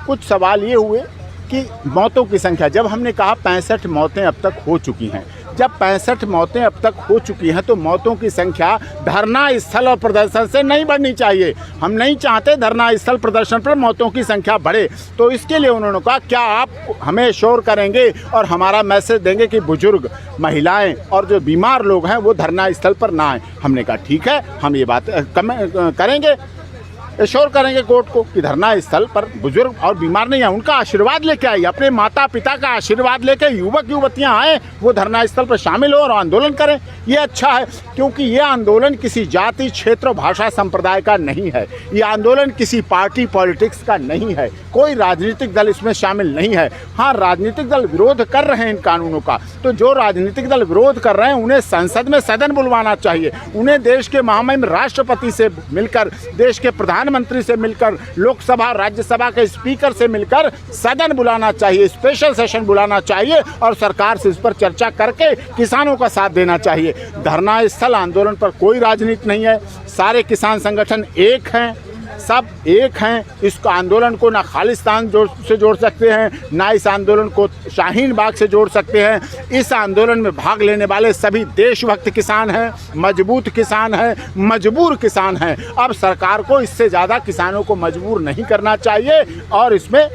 कुछ सवाल ये हुए कि मौतों की संख्या, जब हमने कहा 65 मौतें अब तक हो चुकी हैं, जब 65 मौतें अब तक हो चुकी हैं तो मौतों की संख्या धरना स्थल और प्रदर्शन से नहीं बढ़नी चाहिए। हम नहीं चाहते धरना स्थल प्रदर्शन पर मौतों की संख्या बढ़े। तो इसके लिए उन्होंने कहा क्या आप हमें श्योर करेंगे और हमारा मैसेज देंगे कि बुजुर्ग, महिलाएं और जो बीमार लोग हैं वो धरना स्थल पर ना आए। हमने कहा ठीक है, हम ये बात करेंगे, एश्योर करेंगे कोर्ट को कि धरना स्थल पर बुजुर्ग और बीमार नहीं है, उनका आशीर्वाद लेके आइए, अपने माता पिता का आशीर्वाद लेके युवक युवतियां आए, वो धरना स्थल पर शामिल हो और आंदोलन करें। ये अच्छा है, क्योंकि ये आंदोलन किसी जाति, क्षेत्र, भाषा, संप्रदाय का नहीं है। ये आंदोलन किसी पार्टी पॉलिटिक्स का नहीं है, कोई राजनीतिक दल इसमें शामिल नहीं है। हाँ, राजनीतिक दल विरोध कर रहे हैं इन कानूनों का, तो जो राजनीतिक दल विरोध कर रहे हैं उन्हें संसद में सदन बुलवाना चाहिए, उन्हें देश के महामहिम राष्ट्रपति से मिलकर, देश के प्रधानमंत्री से मिलकर, लोकसभा राज्यसभा के स्पीकर से मिलकर सदन बुलाना चाहिए, स्पेशल सेशन बुलाना चाहिए और सरकार से इस पर चर्चा करके किसानों का साथ देना चाहिए। धरना स्थल आंदोलन पर कोई राजनीति नहीं है, सारे किसान संगठन एक हैं, सब एक हैं। इस आंदोलन को ना खालिस्तान से जोड़ सकते हैं, ना इस आंदोलन को शाहीन बाग से जोड़ सकते हैं। इस आंदोलन में भाग लेने वाले सभी देशभक्त किसान हैं, मजबूत किसान हैं, मजबूर किसान हैं। अब सरकार को इससे ज़्यादा किसानों को मजबूर नहीं करना चाहिए और इसमें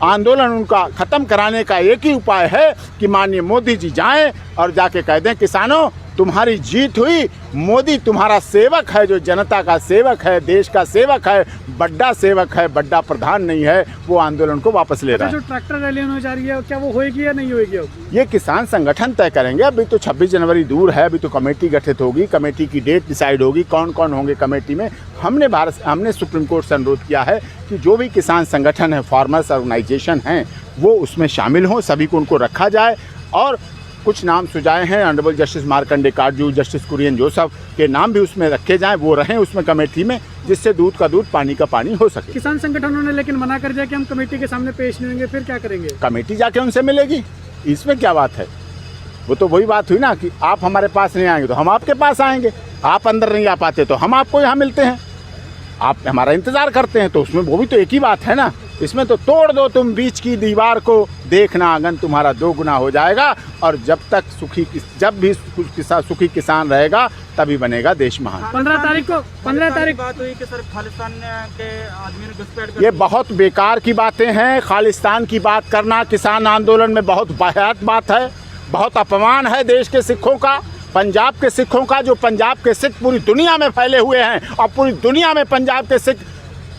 आंदोलन उनका ख़त्म कराने का एक ही उपाय है कि माननीय मोदी जी जाएं और जाके कह दें किसानों तुम्हारी जीत हुई, मोदी तुम्हारा सेवक है, जो जनता का सेवक है, देश का सेवक है, बड़ा सेवक है, बड़ा प्रधान नहीं है, वो आंदोलन को वापस ले रहा है। जो ट्रैक्टर रैली होने जा रही है क्या वो होएगी या नहीं होएगी? ये किसान संगठन तय करेंगे। अभी तो 26 जनवरी दूर है, अभी तो कमेटी गठित होगी, कमेटी की डेट डिसाइड होगी, कौन कौन होंगे कमेटी में। हमने सुप्रीम कोर्ट से अनुरोध किया है कि जो भी किसान संगठन है, फार्मर्स ऑर्गेनाइजेशन हैं, वो उसमें शामिल हों, सभी को उनको रखा जाए। और कुछ नाम सुझाए हैं honourable justice Markandey Katju, justice Kurian Joseph के नाम भी उसमें रखे जाएं, वो रहें उसमें कमेटी में, जिससे दूध का दूध पानी का पानी हो सके। किसान संगठनों ने लेकिन मना कर दिया कि हम कमेटी के सामने पेश नहीं होंगे, फिर क्या करेंगे? कमेटी जाके उनसे मिलेगी, इसमें क्या बात है? वो तो वही बात हुई ना कि आप हमारे पास नहीं आएंगे तो हम आपके पास आएंगे, आप अंदर नहीं आ पाते तो हम आपको यहाँ मिलते हैं, आप हमारा इंतज़ार करते हैं, तो उसमें वो भी तो एक ही बात है ना। इसमें तो तोड़ दो तुम बीच की दीवार को, देखना आंगन तुम्हारा दो गुना हो जाएगा। और जब तक जब भी सुखी किसान रहेगा तभी बनेगा देश महान। 15 तारीख बात हुई कि सर खालिस्तान के आदमी ने घुसपैठ कर, ये बहुत बेकार की बातें हैं। खालिस्तान की बात करना किसान आंदोलन में बहुत वाहियात बात है, बहुत अपमान है देश के सिखों का, पंजाब के सिखों का। जो पंजाब के सिख पूरी दुनिया में फैले हुए हैं और पूरी दुनिया में पंजाब के सिख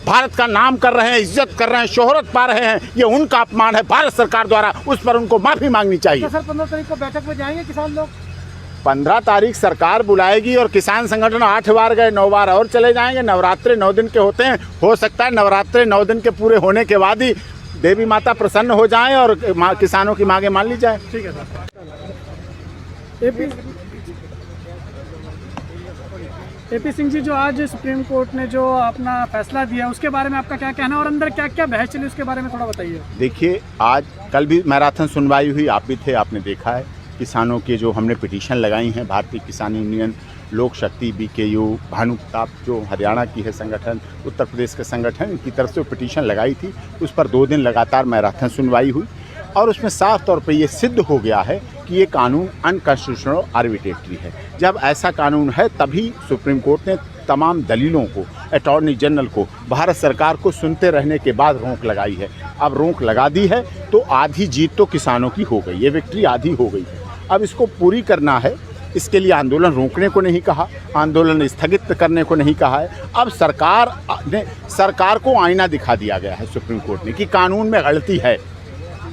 भारत का नाम कर रहे हैं, इज्जत कर रहे हैं, शोहरत पा रहे हैं, ये उनका अपमान है भारत सरकार द्वारा, उस पर उनको माफ़ी मांगनी चाहिए। सर 15 तारीख को बैठक में जाएंगे किसान लोग? 15 तारीख सरकार बुलाएगी और किसान संगठन 8 बार गए, 9 बार और चले जाएंगे। नवरात्रे 9 दिन के होते हैं, हो सकता है नवरात्रे 9 दिन के पूरे होने के बाद ही देवी माता प्रसन्न हो जाएं और किसानों की मांगे मान ली जाए। ठीक है सर। एपी सिंह जी, जो आज सुप्रीम कोर्ट ने जो अपना फैसला दिया उसके बारे में आपका क्या कहना है और अंदर क्या क्या बहस चली उसके बारे में थोड़ा बताइए। देखिए, कल भी मैराथन सुनवाई हुई, आप भी थे, आपने देखा है। किसानों के जो हमने पिटीशन लगाई हैं, भारतीय किसान यूनियन, लोक शक्ति, BKU, भानुप्रताप जो हरियाणा की है संगठन, उत्तर प्रदेश के संगठन, इनकी तरफ से पिटीशन लगाई थी। उस पर 2 दिन लगातार मैराथन सुनवाई हुई और उसमें साफ तौर पे ये सिद्ध हो गया है कि ये कानून अनकॉन्स्टिट्यूशनल और आर्बिट्रेटरी है। जब ऐसा कानून है तभी सुप्रीम कोर्ट ने तमाम दलीलों को, अटॉर्नी जनरल को, भारत सरकार को सुनते रहने के बाद रोक लगाई है। अब रोक लगा दी है तो आधी जीत तो किसानों की हो गई, ये विक्ट्री आधी हो गई है। अब इसको पूरी करना है, इसके लिए आंदोलन रोकने को नहीं कहा, आंदोलन स्थगित करने को नहीं कहा है। अब सरकार को आईना दिखा दिया गया है सुप्रीम कोर्ट ने कि कानून में गलती है,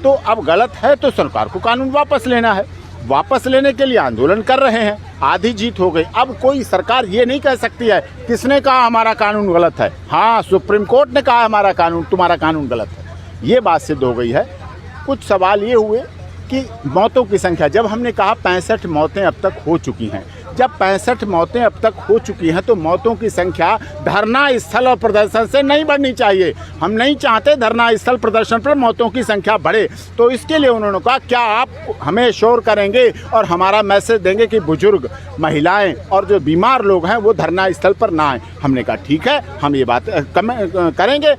तो अब गलत है तो सरकार को कानून वापस लेना है। वापस लेने के लिए आंदोलन कर रहे हैं, आधी जीत हो गई। अब कोई सरकार ये नहीं कह सकती है किसने कहा हमारा कानून गलत है, हाँ सुप्रीम कोर्ट ने कहा हमारा कानून, तुम्हारा कानून गलत है, ये बात सिद्ध हो गई है। कुछ सवाल ये हुए कि मौतों की संख्या, जब हमने कहा 65 मौतें अब तक हो चुकी हैं, जब 65 मौतें अब तक हो चुकी हैं तो मौतों की संख्या धरना स्थल और प्रदर्शन से नहीं बढ़नी चाहिए। हम नहीं चाहते धरना स्थल प्रदर्शन पर मौतों की संख्या बढ़े। तो इसके लिए उन्होंने कहा क्या आप हमें एश्योर करेंगे और हमारा मैसेज देंगे कि बुजुर्ग, महिलाएं और जो बीमार लोग हैं वो धरना स्थल पर ना आए। हमने कहा ठीक है, हम ये बात करेंगे,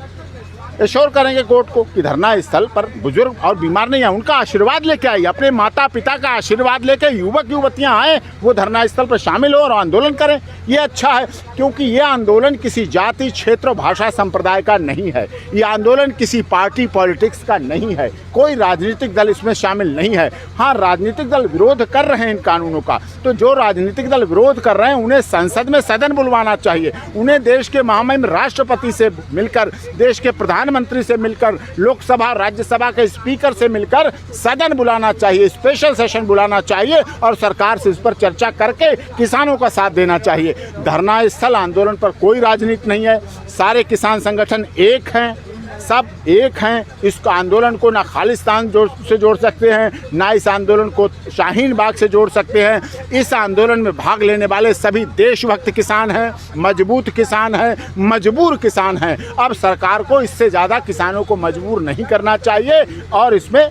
एश्योर करेंगे कोर्ट को कि धरना स्थल पर बुजुर्ग और बीमार नहीं है, उनका आशीर्वाद लेके आइए, अपने माता पिता का आशीर्वाद लेके युवक युवतियां आए, वो धरना स्थल पर शामिल हो और आंदोलन करें। ये अच्छा है, क्योंकि ये आंदोलन किसी जाति, क्षेत्र, भाषा, संप्रदाय का नहीं है। ये आंदोलन किसी पार्टी पॉलिटिक्स का नहीं है, कोई राजनीतिक दल इसमें शामिल नहीं है। हाँ, राजनीतिक दल विरोध कर रहे हैं इन कानूनों का, तो जो राजनीतिक दल विरोध कर रहे हैं उन्हें संसद में सदन बुलवाना चाहिए, उन्हें देश के महामहिम राष्ट्रपति से मिलकर, देश के प्रधानमंत्री से मिलकर, लोकसभा राज्यसभा के स्पीकर से मिलकर सदन बुलाना चाहिए, स्पेशल सेशन बुलाना चाहिए और सरकार से इस पर चर्चा करके किसानों का साथ देना चाहिए। धरना स्थल आंदोलन पर कोई राजनीति नहीं है, सारे किसान संगठन एक हैं, सब एक हैं। इस आंदोलन को ना खालिस्तान से जोड़ सकते हैं, ना इस आंदोलन को शाहीन बाग से जोड़ सकते हैं। इस आंदोलन में भाग लेने वाले सभी देशभक्त किसान हैं, मजबूत किसान हैं, मजबूर किसान हैं। अब सरकार को इससे ज़्यादा किसानों को मजबूर नहीं करना चाहिए और इसमें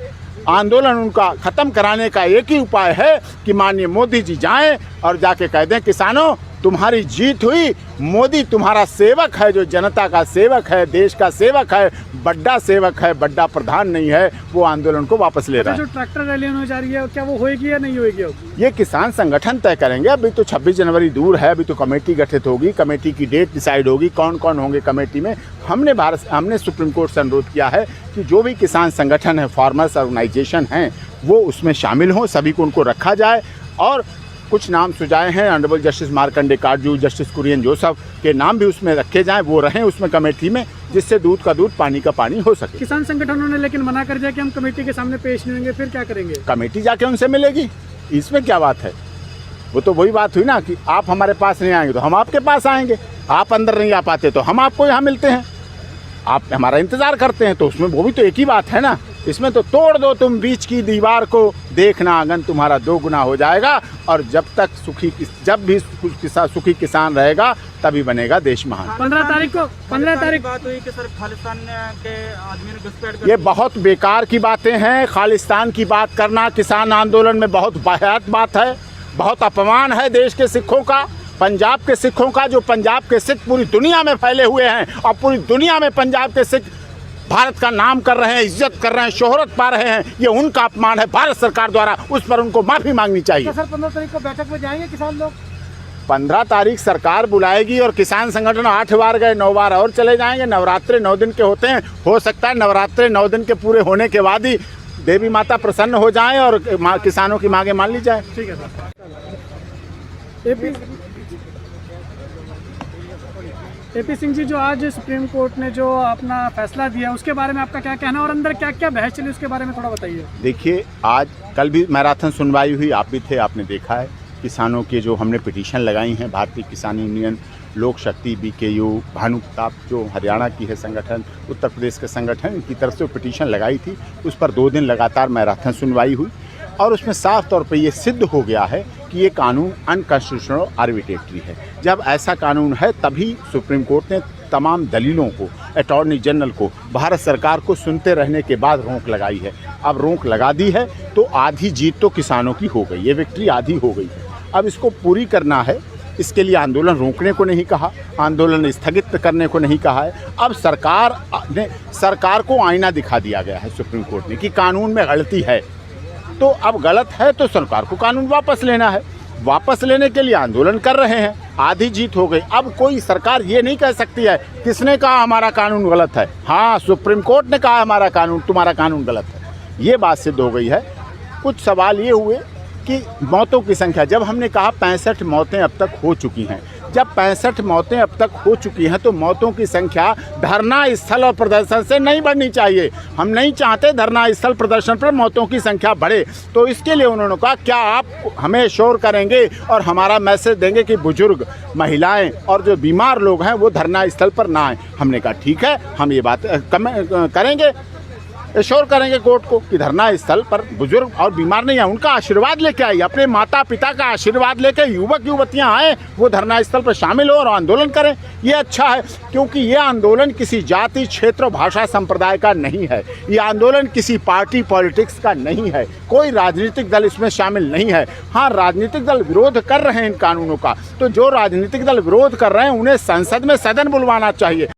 आंदोलन उनका ख़त्म कराने का एक ही उपाय है कि माननीय मोदी जी जाएं और जाके कह दें किसानों तुम्हारी जीत हुई, मोदी तुम्हारा सेवक है, जो जनता का सेवक है, देश का सेवक है, बड़ा सेवक है, बड़ा प्रधान नहीं है, वो आंदोलन को वापस ले रहा है। जो ट्रैक्टर रैली होने जा रही है क्या वो होएगी या नहीं होएगी? ये किसान संगठन तय करेंगे। अभी तो 26 जनवरी दूर है, अभी तो कमेटी गठित होगी, कमेटी की डेट डिसाइड होगी, कौन कौन होंगे कमेटी में। हमने सुप्रीम कोर्ट से अनुरोध किया है कि जो भी किसान संगठन है, फार्मर्स ऑर्गेनाइजेशन हैं, वो उसमें शामिल हों, सभी को उनको रखा जाए। और कुछ नाम सुझाए हैं honourable justice Markandey Katju, justice Kurian Joseph के नाम भी उसमें रखे जाएं, वो रहें उसमें कमेटी में, जिससे दूध का दूध पानी का पानी हो सके। किसान संगठनों ने लेकिन मना कर दिया कि हम कमेटी के सामने पेश नहीं होंगे, फिर क्या करेंगे? कमेटी जाके उनसे मिलेगी, इसमें क्या बात है? वो तो वही बात हुई ना कि आप हमारे पास नहीं आएंगे तो हम आपके पास आएंगे, आप अंदर नहीं आ पाते तो हम आपको यहाँ मिलते हैं, आप हमारा इंतज़ार करते हैं, तो उसमें वो भी तो एक ही बात है ना। इसमें तो तोड़ दो तुम बीच की दीवार को, देखना आंगन तुम्हारा 2 गुना हो जाएगा। और जब भी सुखी किसान रहेगा तभी बनेगा देश महान। 15 तारीख को बात हुई कि सर खालिस्तान के आदमी ने घुसपैठ कर ये बहुत बेकार की बातें हैं। खालिस्तान की बात करना किसान आंदोलन में बहुत वाहियात बात है, बहुत अपमान है देश के सिखों का, पंजाब के सिखों का। जो पंजाब के सिख पूरी दुनिया में फैले हुए हैं और पूरी दुनिया में पंजाब के सिख भारत का नाम कर रहे हैं, इज्जत कर रहे हैं, शोहरत पा रहे हैं, ये उनका अपमान है भारत सरकार द्वारा। उस पर उनको माफ़ी मांगनी चाहिए। तो सर 15 तारीख को बैठक में जाएंगे किसान लोग? 15 तारीख सरकार बुलाएगी और किसान संगठन 8 बार गए, 9 बार और चले जाएंगे। नवरात्रे 9 दिन के होते हैं, हो सकता है नवरात्रे 9 दिन के पूरे होने के बाद ही देवी माता प्रसन्न हो जाएं और किसानों की मांगे मान ली जाए। ठीक है सर। एपी सिंह जी, जो आज सुप्रीम कोर्ट ने जो अपना फैसला दिया उसके बारे में आपका क्या कहना है और अंदर क्या क्या बहस चली उसके बारे में थोड़ा बताइए। देखिए, कल भी मैराथन सुनवाई हुई, आप भी थे, आपने देखा है। किसानों के जो हमने पिटीशन लगाई हैं, भारतीय किसान यूनियन, लोक शक्ति, BKU, भानु प्रताप जो हरियाणा की है संगठन, उत्तर प्रदेश के संगठन, इनकी तरफ से पिटीशन लगाई थी। उस पर 2 दिन लगातार मैराथन सुनवाई हुई और उसमें साफ तौर पर यह सिद्ध हो गया है कि ये कानून अनकॉन्स्टिट्यूशनल आर्बिट्रेटरी है। जब ऐसा कानून है तभी सुप्रीम कोर्ट ने तमाम दलीलों को, अटॉर्नी जनरल को, भारत सरकार को सुनते रहने के बाद रोक लगाई है। अब रोक लगा दी है तो आधी जीत तो किसानों की हो गई, ये विक्ट्री आधी हो गई है। अब इसको पूरी करना है। इसके लिए आंदोलन रोकने को नहीं कहा, आंदोलन स्थगित करने को नहीं कहा है। अब सरकार को आईना दिखा दिया गया है सुप्रीम कोर्ट ने कि कानून में गलती है, तो अब गलत है तो सरकार को कानून वापस लेना है। वापस लेने के लिए आंदोलन कर रहे हैं, आधी जीत हो गई। अब कोई सरकार ये नहीं कह सकती है किसने कहा हमारा कानून गलत है, हाँ सुप्रीम कोर्ट ने कहा हमारा कानून, तुम्हारा कानून गलत है। ये बात सिद्ध हो गई है। कुछ सवाल ये हुए कि मौतों की संख्या, जब हमने कहा 65 मौतें अब तक हो चुकी हैं, जब 65 मौतें अब तक हो चुकी हैं तो मौतों की संख्या धरना स्थल और प्रदर्शन से नहीं बढ़नी चाहिए। हम नहीं चाहते धरना स्थल प्रदर्शन पर मौतों की संख्या बढ़े। तो इसके लिए उन्होंने कहा क्या आप हमें श्योर करेंगे और हमारा मैसेज देंगे कि बुजुर्ग, महिलाएं और जो बीमार लोग हैं वो धरना स्थल पर ना आए। हमने कहा ठीक है, हम ये बात करेंगे, एश्योर करेंगे कोर्ट को कि धरना स्थल पर बुजुर्ग और बीमार नहीं है, उनका आशीर्वाद लेके आइए, अपने माता पिता का आशीर्वाद लेके युवक युवतियां आए, वो धरना स्थल पर शामिल हो और आंदोलन करें। ये अच्छा है, क्योंकि ये आंदोलन किसी जाति, क्षेत्र, भाषा, संप्रदाय का नहीं है। ये आंदोलन किसी पार्टी पॉलिटिक्स का नहीं है, कोई राजनीतिक दल इसमें शामिल नहीं है। हाँ, राजनीतिक दल विरोध कर रहे हैं इन कानूनों का, तो जो राजनीतिक दल विरोध कर रहे हैं उन्हें संसद में सदन बुलवाना चाहिए।